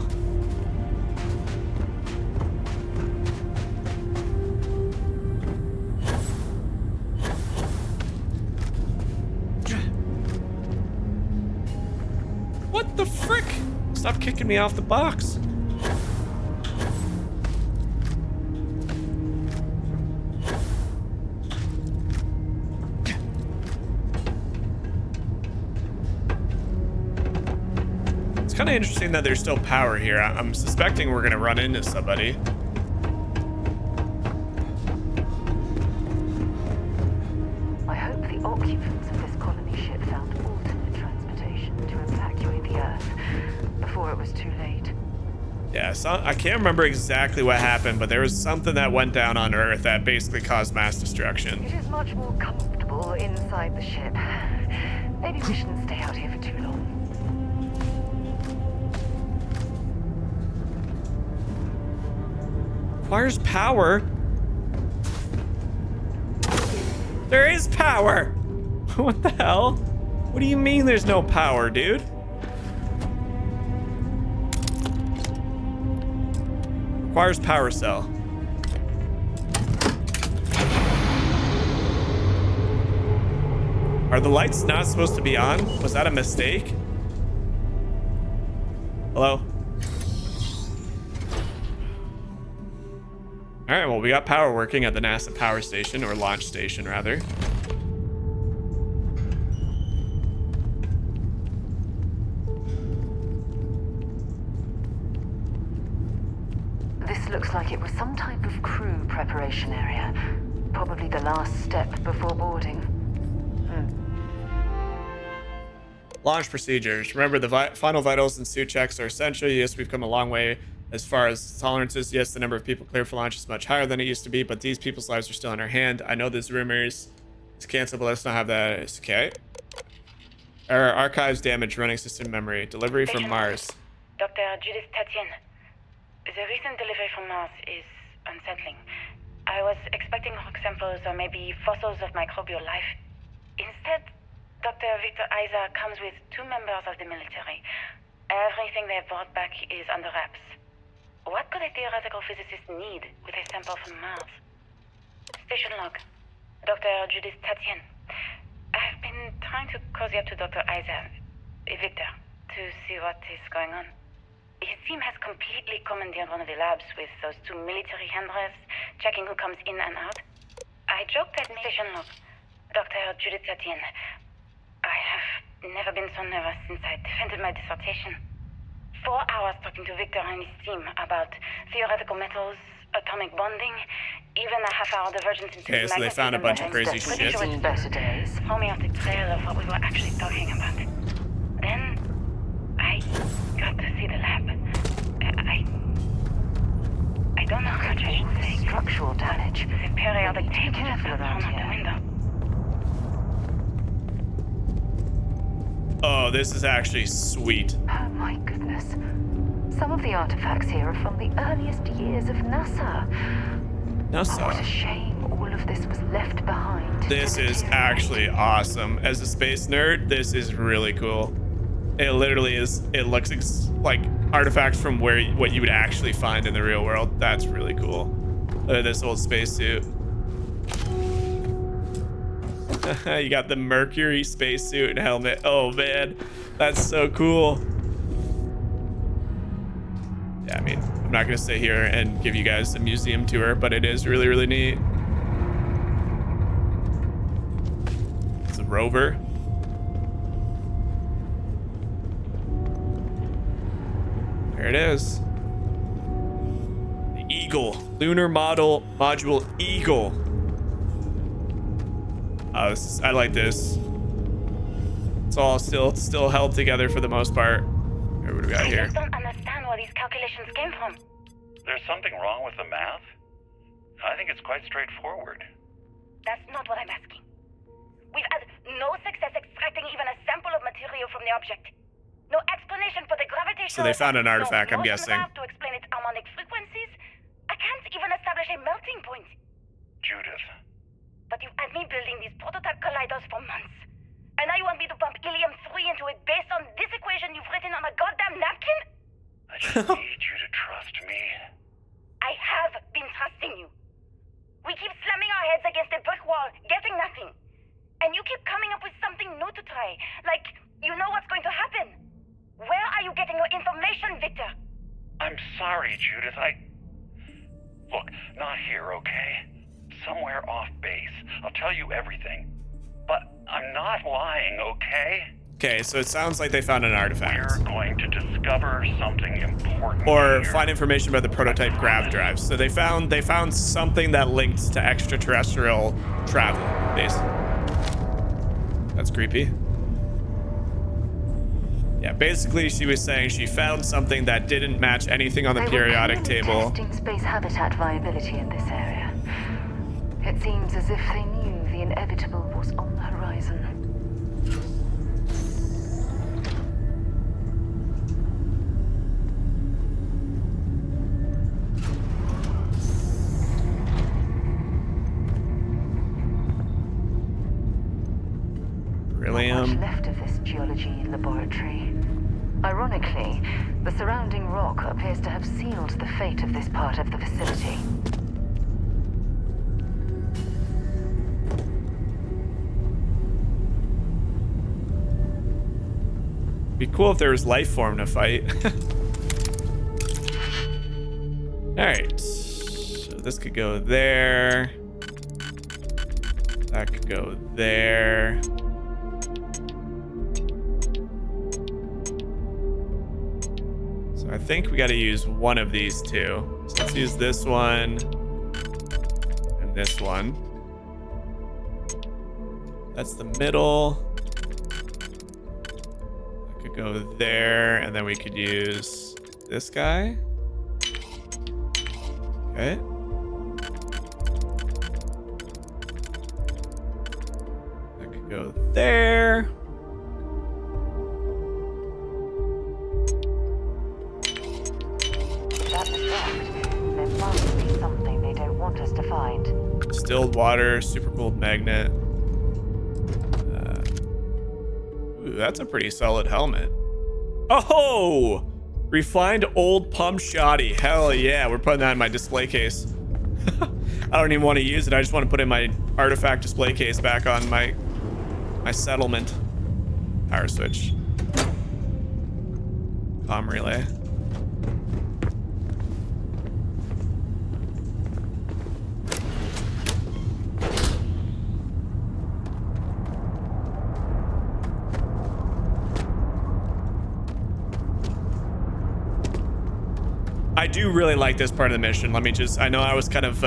What the frick? Stop kicking me off the box. Kind of interesting that there's still power here. I'm suspecting we're gonna run into somebody. I hope the occupants of this colony ship found alternate transportation to evacuate the Earth before it was too late. Yeah, so I can't remember exactly what happened, but there was something that went down on Earth that basically caused mass destruction. It is much more comfortable inside the ship. Maybe we shouldn't stay out here for too long. Requires power. There is power. What the hell? What do you mean there's no power, dude? Requires power cell. Are the lights not supposed to be on? Was that a mistake? Hello? All right, well, we got power working at the NASA power station, or launch station, rather. This looks like it was some type of crew preparation area. Probably the last step before boarding. Launch procedures. Remember, the final vitals and suit checks are essential. Yes, we've come a long way. As far as tolerances, yes, the number of people cleared for launch is much higher than it used to be, but these people's lives are still in our hand. I know there's rumors. It's canceled, but let's not have that. It's okay. Error, archives damage, running system memory. Delivery from Mars. Dr. Judith Tatien. The recent delivery from Mars is unsettling. I was expecting rock samples or maybe fossils of microbial life. Instead, Dr. Victor Isa comes with 2 members of the military. Everything they've brought back is under wraps. What could a theoretical physicist need with a sample from Mars? Station log. Dr. Judith Tatien. I've been trying to cozy up to Dr. Isa, Victor, to see what is going on. His team has completely commandeered one of the labs with those 2 military handrails, checking who comes in and out. I joked at station log. Dr. Judith Tatien. I have never been so nervous since I defended my dissertation. 4 hours talking to Victor and his team about theoretical metals, atomic bonding, even a half-hour divergence into okay, so they found a bunch of crazy shit. Throw me off the trail of what we were actually talking about. Then I got to see the lab. I don't know how much I should say. Structural damage. The periodic table just got thrown out the window. Oh, this is actually sweet. Oh my goodness. Some of the artifacts here are from the earliest years of NASA. NASA. Oh, what a shame all of this was left behind. This is actually awesome. As a space nerd, this is really cool. It literally is. It looks like artifacts from what you would actually find in the real world. That's really cool. Look at this old spacesuit. You got the Mercury spacesuit and helmet. Oh man, that's so cool. Yeah, I mean, I'm not gonna sit here and give you guys a museum tour, but it is really, really neat. It's a rover. There it is. The Eagle. Lunar module Eagle. Oh, I like this. It's all still held together for the most part. Here, what do we got here? I just don't understand where these calculations came from. There's something wrong with the math? I think it's quite straightforward. That's not what I'm asking. We've had no success extracting even a sample of material from the object. No explanation for the gravitational... So they found an artifact, I'm guessing. To explain its harmonic frequencies. I can't even establish a melting point. Judith. But you've had me building these prototype colliders for months. And now you want me to pump helium-3 into it based on this equation you've written on a goddamn napkin? I just need you to trust me. I have been trusting you. We keep slamming our heads against a brick wall, getting nothing. And you keep coming up with something new to try. Like, you know what's going to happen. Where are you getting your information, Victor? I'm sorry, Judith. Look, not here, okay? Somewhere off base. I'll tell you everything. But I'm not lying, okay? Okay, so it sounds like they found an artifact. We're going to discover something important. Or find information about the prototype grav drives. So they found something that linked to extraterrestrial travel, basically. That's creepy. Yeah, basically she was saying she found something that didn't match anything on the periodic table. Testing space habitat viability in this area. It seems as if they knew the inevitable was on the horizon. Beryllium. Not much left of this geology laboratory. Ironically, the surrounding rock appears to have sealed the fate of this part of the facility. Be cool if there was life form to fight. Alright. So this could go there. That could go there. So I think we got to use one of these two. So let's use this one and this one. That's the middle. That could go there, and then we could use this guy. Okay. That could go there. find. Distilled water, super cooled magnet. Ooh, that's a pretty solid helmet. Oh! Refined old pump shoddy. Hell yeah, we're putting that in my display case. I don't even want to use it. I just want to put in my artifact display case back on my settlement. Power switch. Comm relay. I do really like this part of the mission. I know I was kind of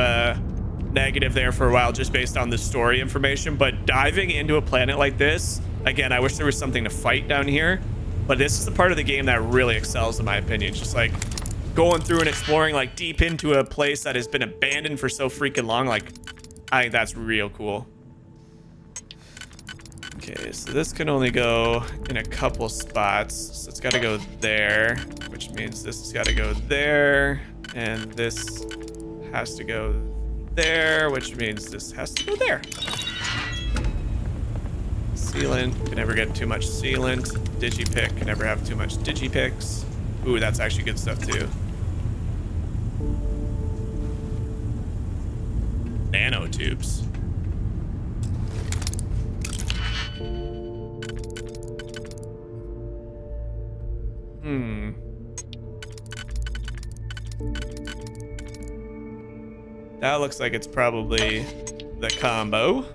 negative there for a while just based on the story information, but diving into a planet like this, again, I wish there was something to fight down here, but this is the part of the game that really excels in my opinion. Just like going through and exploring like deep into a place that has been abandoned for so freaking long. Like, I think that's real cool. Okay, so this can only go in a couple spots. So it's got to go there, which means this has got to go there, and this has to go there, which means this has to go there. Sealant, can never get too much sealant. Digipick, can never have too much digipicks. Ooh, that's actually good stuff too. Nanotubes. That looks like it's probably the combo.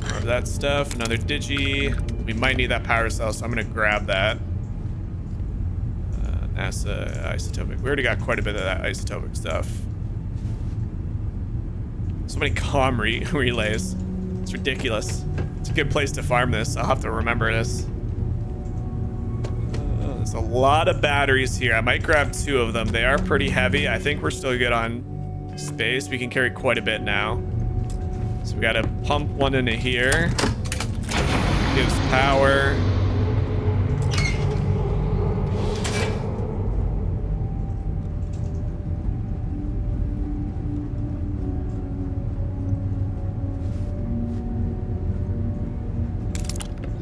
More of that stuff, another digi. We might need that power cell, so I'm gonna grab that. NASA isotopic. We already got quite a bit of that isotopic stuff. So many comm relays. It's ridiculous. It's a good place to farm this. I'll have to remember this. There's a lot of batteries here. I might grab 2 of them. They are pretty heavy. I think we're still good on space. We can carry quite a bit now. So we got to pump one into here. Gives power.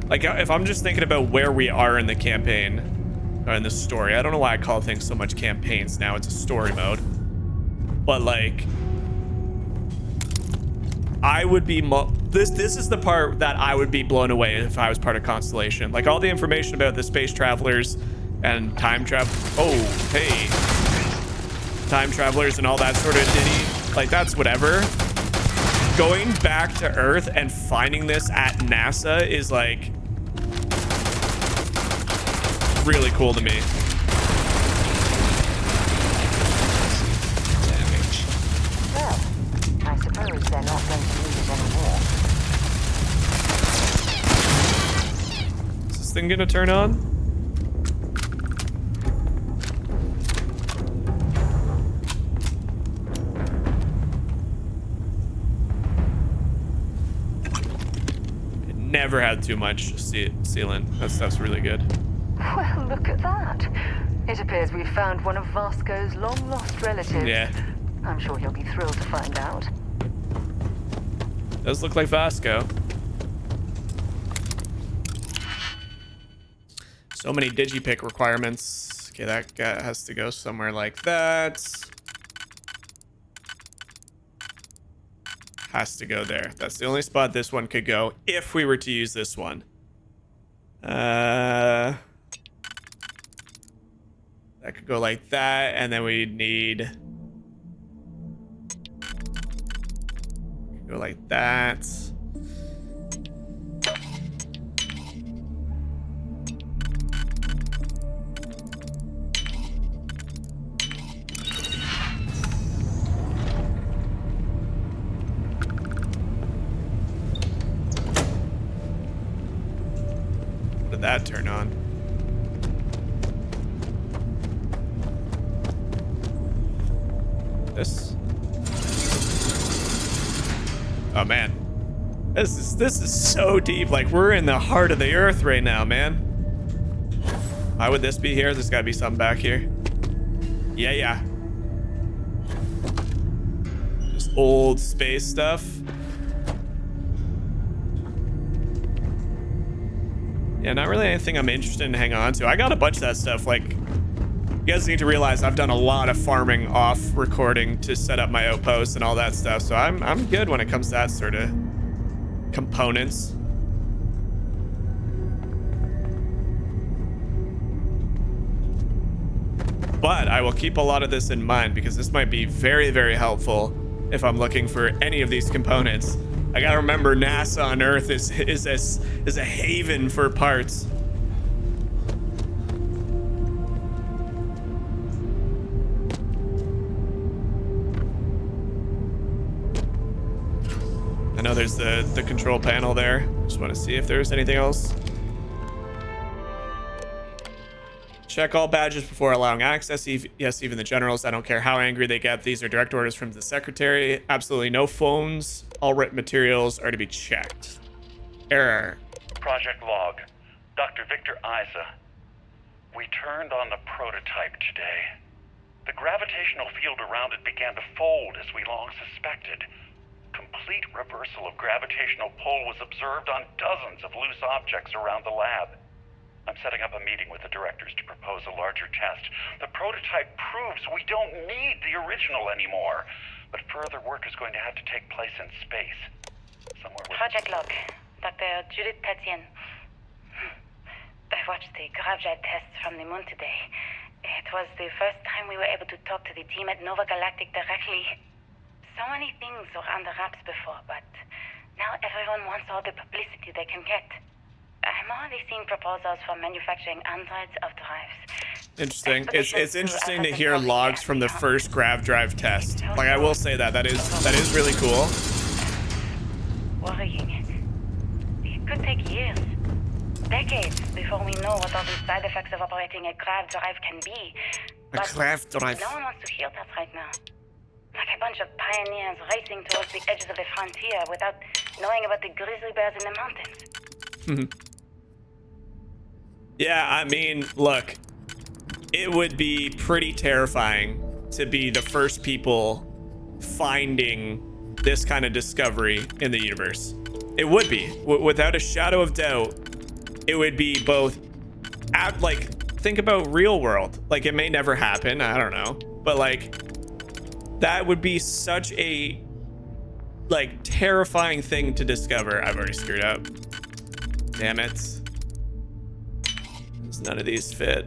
Like, if I'm just thinking about where we are in the campaign, or in the story, I don't know why I call things so much campaigns now. It's a story mode. But, like, I would be... This is the part that I would be blown away if I was part of Constellation. Like, all the information about the space travelers and time travel... Oh, hey. Time travelers and all that sort of ditty. Like, that's whatever. Going back to Earth and finding this at NASA is, like... really cool to me. Damage. Well, I suppose they're not going to need it anymore. Is this thing gonna turn on? It never had too much sealant. That stuff's really good. Well, look at that. It appears we've found one of Vasco's long-lost relatives. Yeah. I'm sure he'll be thrilled to find out. Does look like Vasco. So many digipick requirements. Okay, that guy has to go somewhere like that. Has to go there. That's the only spot this one could go if we were to use this one. That could go like that, and then we'd need... Go like that. What did that turn on? This. Oh man, this is so deep. Like we're in the heart of the earth right now, man. Why would this be here? There's gotta be something back here. Yeah. Just old space stuff. Yeah, not really anything I'm interested in hanging on to. I got a bunch of that stuff. Like, you guys need to realize I've done a lot of farming off recording to set up my outposts and all that stuff. So I'm good when it comes to that sort of components. But I will keep a lot of this in mind because this might be very, very helpful if I'm looking for any of these components. I gotta remember NASA on Earth is a haven for parts. I know there's the control panel there. Just want to see if there's anything else. Check all badges before allowing access. Yes, even the generals. I don't care how angry they get. These are direct orders from the secretary. Absolutely no phones. All written materials are to be checked. Error. Project log. Dr. Victor Isa. We turned on the prototype today. The gravitational field around it began to fold as we long suspected. Complete reversal of gravitational pull was observed on dozens of loose objects around the lab. I'm setting up a meeting with the directors to propose a larger test. The prototype proves we don't need the original anymore, but further work is going to have to take place in space. Somewhere with... Project log. Dr. Judith Tatien. I watched the gravjet tests from the moon today. It was the first time we were able to talk to the team at Nova Galactic directly. So many things were under wraps before, but now everyone wants all the publicity they can get. I'm already seeing proposals for manufacturing androids of drives. Interesting. It's interesting to hear logs from the first grav drive test. Like I will say that is really cool. Worrying. It could take years, decades before we know what all the side effects of operating a grav drive can be. A grav drive. No one wants to hear that right now. Like a bunch of pioneers racing towards the edges of the frontier without knowing about the grizzly bears in the mountains. Yeah, I mean, look, it would be pretty terrifying to be the first people finding this kind of discovery in the universe. It would be, without a shadow of doubt. It would be both, think about real world. Like, it may never happen, I don't know, but like, that would be such a, like, terrifying thing to discover. I've already screwed up. Damn it. None of these fit.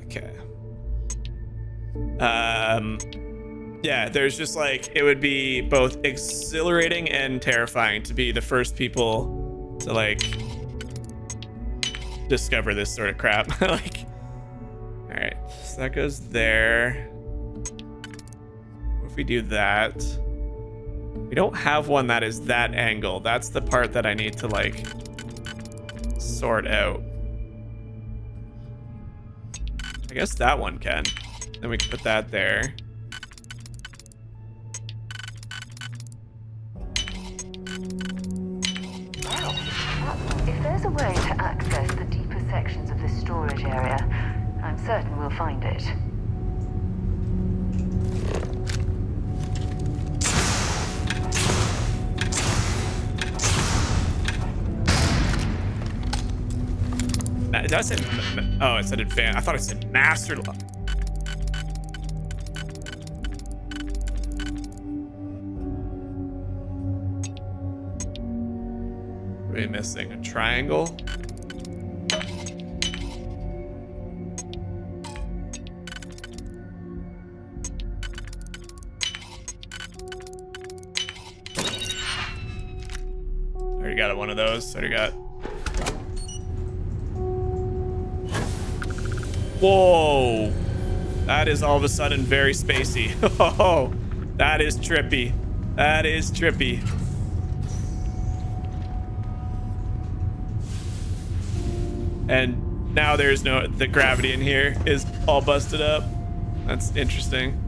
Okay. Yeah, there's just like, it would be both exhilarating and terrifying to be the first people to like discover this sort of crap. Like, all right, so that goes there. What if we do that? We don't have one that is that angle. That's the part that I need to like sort out. I guess that one can. Then we can put that there. Well, if there's a way to access the deeper sections of this storage area, I'm certain we'll find it. Does it? Oh, it said advanced. I thought it said master. What are we missing? A triangle? Already got one of those. Already got. Whoa, that is all of a sudden very spacey. Oh, that is trippy. That is trippy. And now there's the gravity in here is all busted up. That's interesting.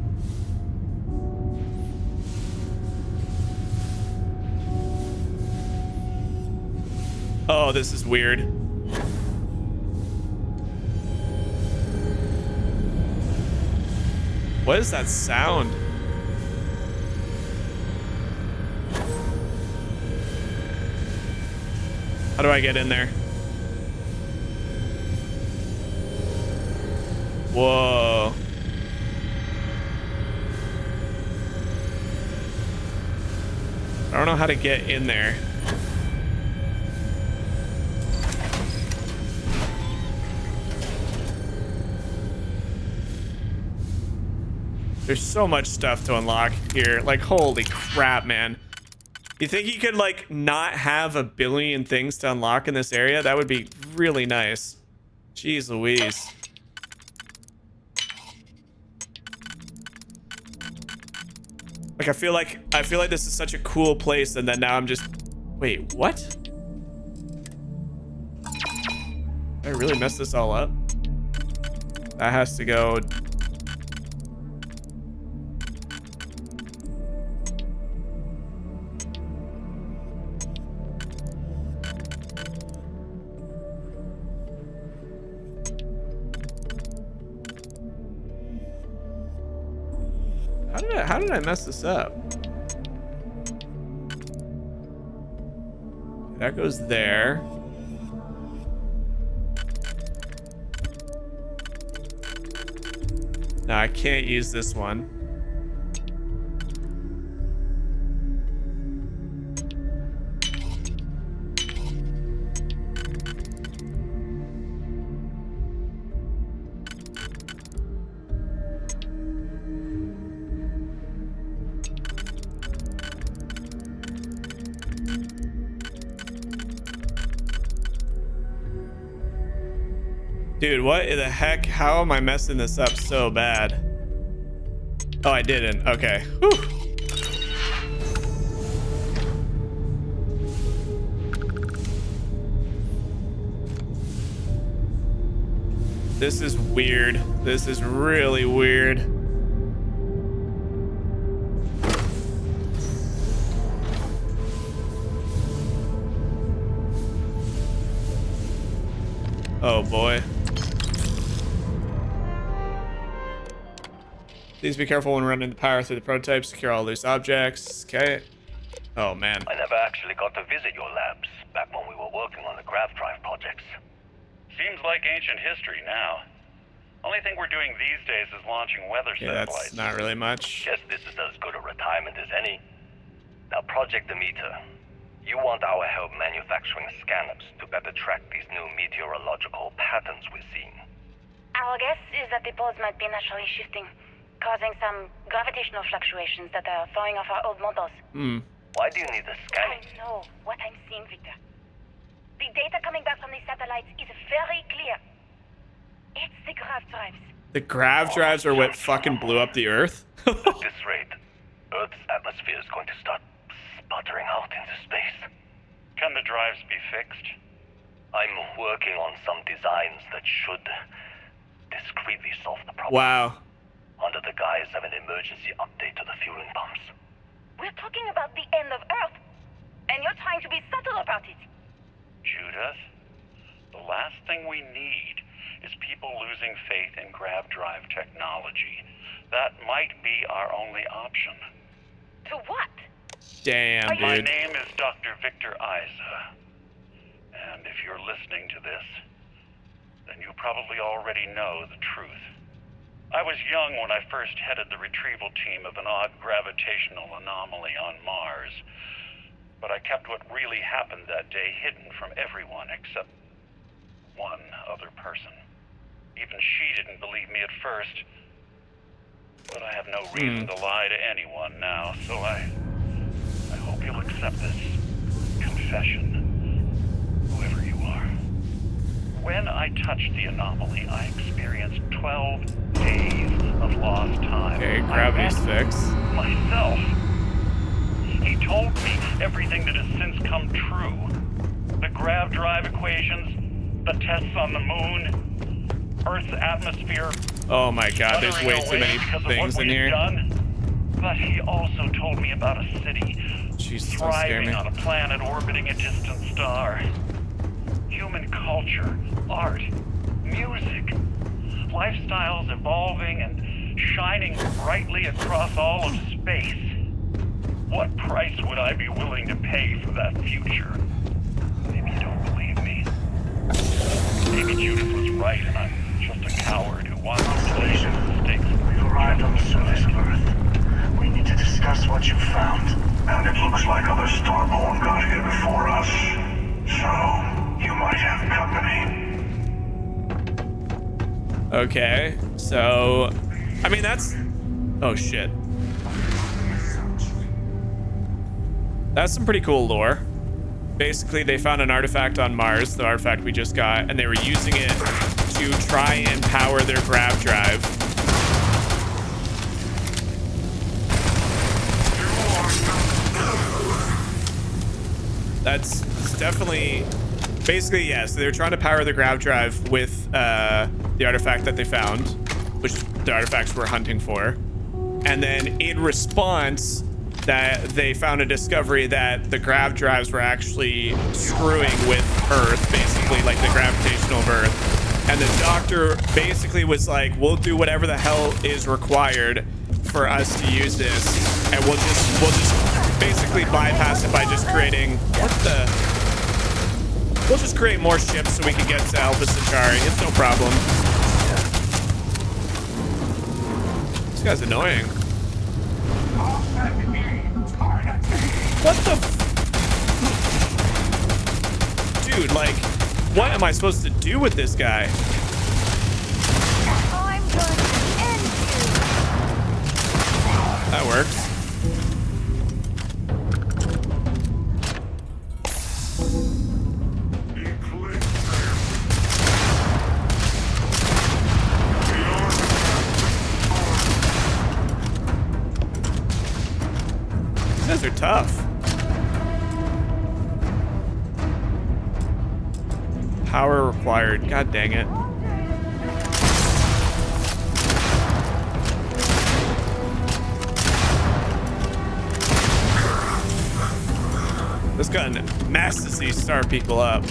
Oh, this is weird. What is that sound? How do I get in there? Whoa. I don't know how to get in there. There's so much stuff to unlock here. Like, holy crap, man. You think you could, like, not have a billion things to unlock in this area? That would be really nice. Jeez Louise. Like, I feel like this is such a cool place, and then now I'm just... Wait, what? Did I really mess this all up? That has to go... How did I mess this up? That goes there. No, I can't use this one. Dude, what the heck? How am I messing this up so bad? Oh, I didn't. Okay. Whew. This is weird. This is really weird. Oh boy. Please be careful when running the power through the prototype. Secure all loose objects. Okay. Oh man. I never actually got to visit your labs back when we were working on the grav drive projects. Seems like ancient history now. Only thing we're doing these days is launching weather satellites. That's not really much. Guess this is as good a retirement as any. Now, Project Demeter. You want our help manufacturing scanners to better track these new meteorological patterns we're seeing. Our guess is that the poles might be naturally shifting, causing some gravitational fluctuations that are throwing off our old models. Why do you need the scanning? I know what I'm seeing, Victor. The data coming back from the satellites is very clear. It's the grav drives. The grav drives are what fucking blew up the Earth? At this rate, Earth's atmosphere is going to start sputtering out into space. Can the drives be fixed? I'm working on some designs that should discreetly solve the problem. Wow. Under the guise of an emergency update to the fueling pumps. We're talking about the end of Earth, and you're trying to be subtle about it. Judith, the last thing we need is people losing faith in grav drive technology. That might be our only option. To what? Damn, dude. My name is Dr. Victor Isa. And if you're listening to this, then you probably already know the truth. I was young when I first headed the retrieval team of an odd gravitational anomaly on Mars. But I kept what really happened that day hidden from everyone except one other person. Even she didn't believe me at first. But I have no reason to lie to anyone now, so I hope you'll accept this confession, whoever you are. When I touched the anomaly, I experienced 12 days of lost time. Okay, gravity's fixed. Myself. He told me everything that has since come true. The grav drive equations, the tests on the moon. Earth's atmosphere. Oh my God, there's way too many things in here. But he also told me about a city thriving on a planet orbiting a distant star. Human culture, art, music, lifestyles evolving and shining brightly across all of space. What price would I be willing to pay for that future? Maybe you don't believe me. Maybe Judith was right and I'm just a coward who wants to take mistakes. We've arrived on the surface of Earth. We need to discuss what you found. And it looks like other Starborn got here before us. So, you might have company. Okay, so... I mean, that's... Oh, shit. That's some pretty cool lore. Basically, they found an artifact on Mars, the artifact we just got, and they were using it to try and power their grav drive. That's definitely... Basically, yeah, so they were trying to power the grav drive with the artifact that they found, which the artifacts we're hunting for. And then in response, that they found a discovery that the grav drives were actually screwing with Earth, basically, like the gravitational of Earth. And the doctor basically was like, we'll do whatever the hell is required for us to use this, and we'll just basically bypass it by just creating we'll just create more ships so we can get to Alpha Centauri. It's no problem. This guy's annoying. What the dude, like, what am I supposed to do with this guy? I'm going to end you. That works. These guys are tough. Power required. God dang it. This gun masses these star people up.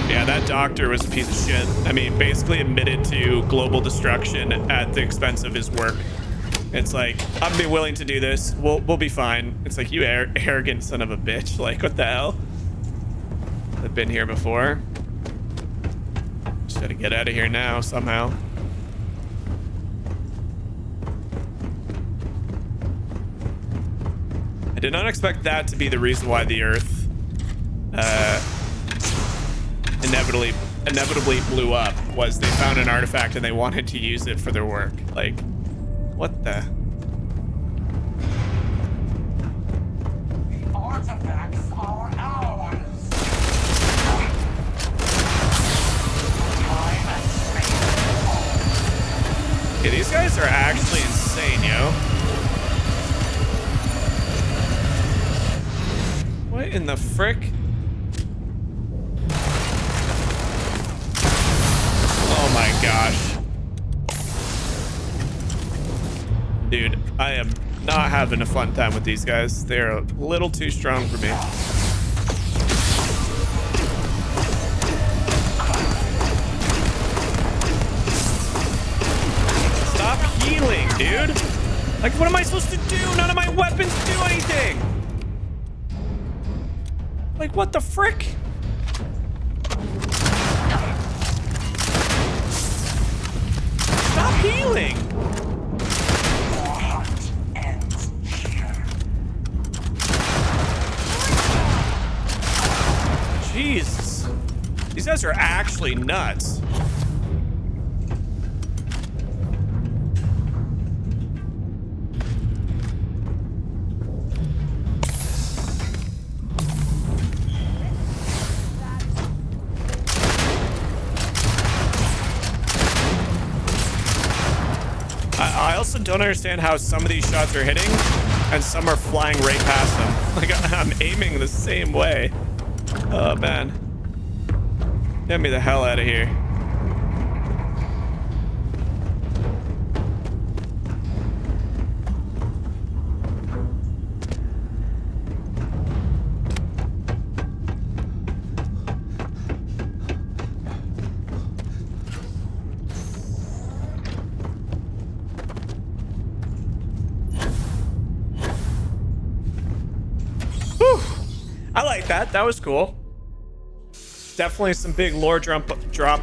Yeah, that doctor was a piece of shit. I mean, basically admitted to global destruction at the expense of his work. It's like, I'd be willing to do this. We'll be fine. It's like, you arrogant son of a bitch. Like, what the hell? I've been here before. Just gotta get out of here now somehow. I did not expect that to be the reason why the Earth inevitably blew up, was they found an artifact and they wanted to use it for their work. Like, what the? The artifacts are ours. Okay, these guys are actually insane, yo. What in the frick? Oh my gosh. Dude, I am not having a fun time with these guys. They're a little too strong for me. Stop healing, dude. Like, what am I supposed to do? None of my weapons do anything. Like, what the frick? Stop healing. Jesus. These guys are actually nuts. I also don't understand how some of these shots are hitting and some are flying right past them. Like, I'm aiming the same way. Oh, man. Get me the hell out of here. Whew. I like that. That was cool. Definitely some big lore drop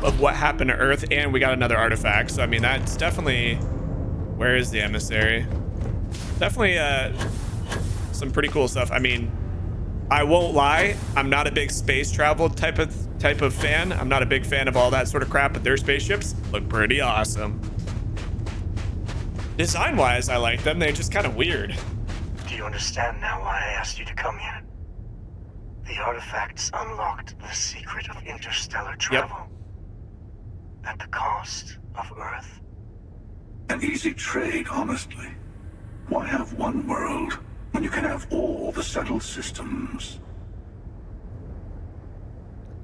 of what happened to Earth, and we got another artifact. So I mean, that's definitely. Where is the emissary? Definitely some pretty cool stuff. I mean, I won't lie, I'm not a big space travel type of fan. I'm not a big fan of all that sort of crap, but their spaceships look pretty awesome. Design-wise, I like them. They're just kind of weird. Do you understand now why I asked you to come here? The artifacts unlocked the secret of interstellar travel. At the cost of Earth. An easy trade, honestly. Why have one world when you can have all the settled systems?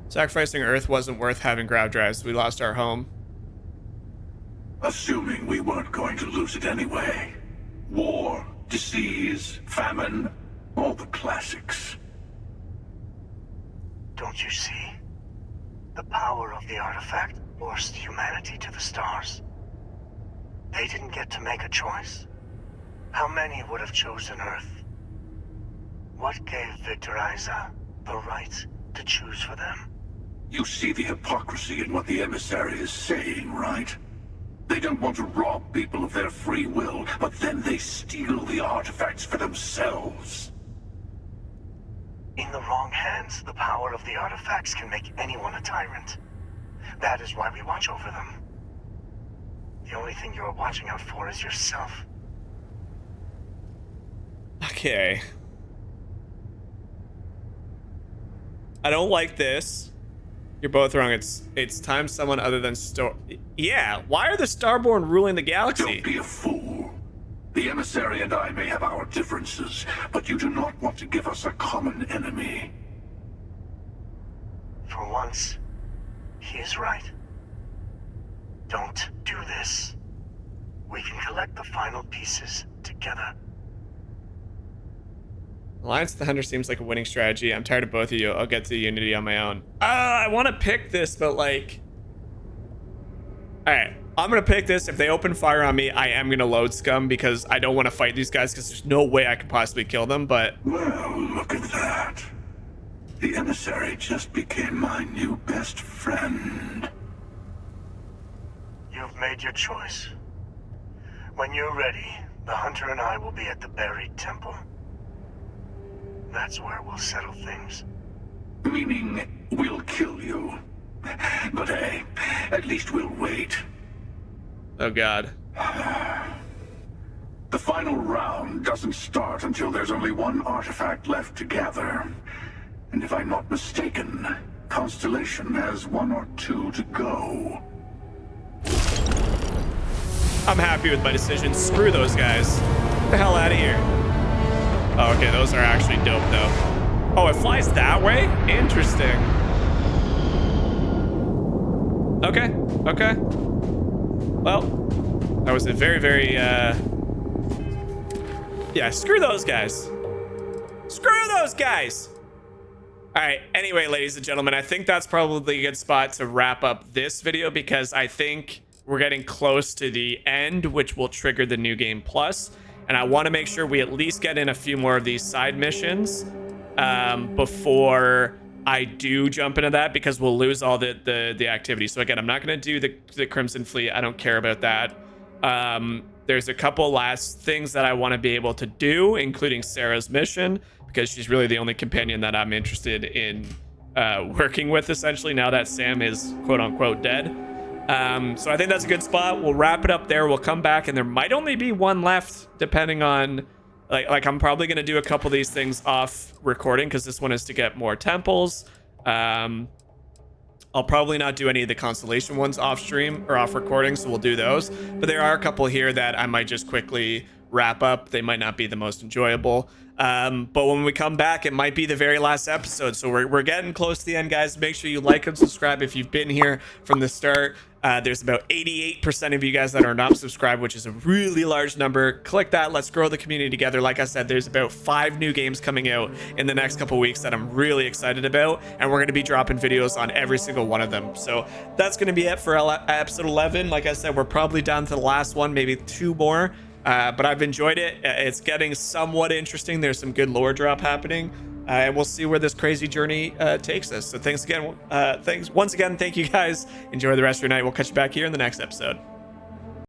Sacrificing Earth wasn't worth having grav drives. We lost our home. Assuming we weren't going to lose it anyway. War, disease, famine, all the classics. Don't you see? The power of the artifact forced humanity to the stars. They didn't get to make a choice. How many would have chosen Earth? What gave Victor Isa the right to choose for them? You see the hypocrisy in what the emissary is saying, right? They don't want to rob people of their free will, but then they steal the artifacts for themselves. In the wrong hands, the power of the artifacts can make anyone a tyrant. That is why we watch over them. The only thing you are watching out for is yourself. Okay. I don't like this. You're both wrong. It's time someone other than Yeah, why are the Starborn ruling the galaxy? Don't be a fool. The emissary and I may have our differences, but you do not want to give us a common enemy. For once, he is right. Don't do this. We can collect the final pieces together. Alliance of the Hunter seems like a winning strategy. I'm tired of both of you. I'll get to Unity on my own. I want to pick this, but like... Alright, I'm going to pick this. If they open fire on me, I am going to load scum because I don't want to fight these guys because there's no way I could possibly kill them, but... Well, look at that. The emissary just became my new best friend. You've made your choice. When you're ready, the Hunter and I will be at the buried temple. That's where we'll settle things. Meaning, we'll kill you. But hey, at least we'll wait. Oh god. The final round doesn't start until there's only one artifact left to gather. And if I'm not mistaken, Constellation has 1 or 2 to go. I'm happy with my decision. Screw those guys. Get the hell out of here. Oh, okay, those are actually dope, though. Oh, it flies that way? Interesting. Okay, okay. Well, that was a very, very, yeah, screw those guys. Screw those guys! All right, anyway, ladies and gentlemen, I think that's probably a good spot to wrap up this video because I think we're getting close to the end, which will trigger the New Game Plus. And I want to make sure we at least get in a few more of these side missions before I do jump into that, because we'll lose all the activity. So again, I'm not going to do the Crimson Fleet. I don't care about that. There's a couple last things that I want to be able to do, including Sarah's mission, because she's really the only companion that I'm interested in working with, essentially, now that Sam is quote-unquote dead. So I think that's a good spot. We'll wrap it up there. We'll come back, and there might only be one left, depending on... Like I'm probably going to do a couple of these things off recording, because this one is to get more temples. I'll probably not do any of the Constellation ones off stream or off recording, so we'll do those. But there are a couple here that I might just quickly wrap up. They might not be the most enjoyable. But when we come back, it might be the very last episode. So we're getting close to the end, guys. Make sure you like and subscribe if you've been here from the start. There's about 88% of you guys that are not subscribed, which is a really large number. Click that. Let's grow the community together. Like I said, there's about 5 new games coming out in the next couple weeks that I'm really excited about, and we're going to be dropping videos on every single one of them. So that's going to be it for episode 11. Like I said, we're probably down to the last one, maybe 2 more. But I've enjoyed it. It's getting somewhat interesting. There's some good lore drop happening. And we'll see where this crazy journey takes us. So thanks once again. Thank you guys. Enjoy the rest of your night. We'll catch you back here in the next episode.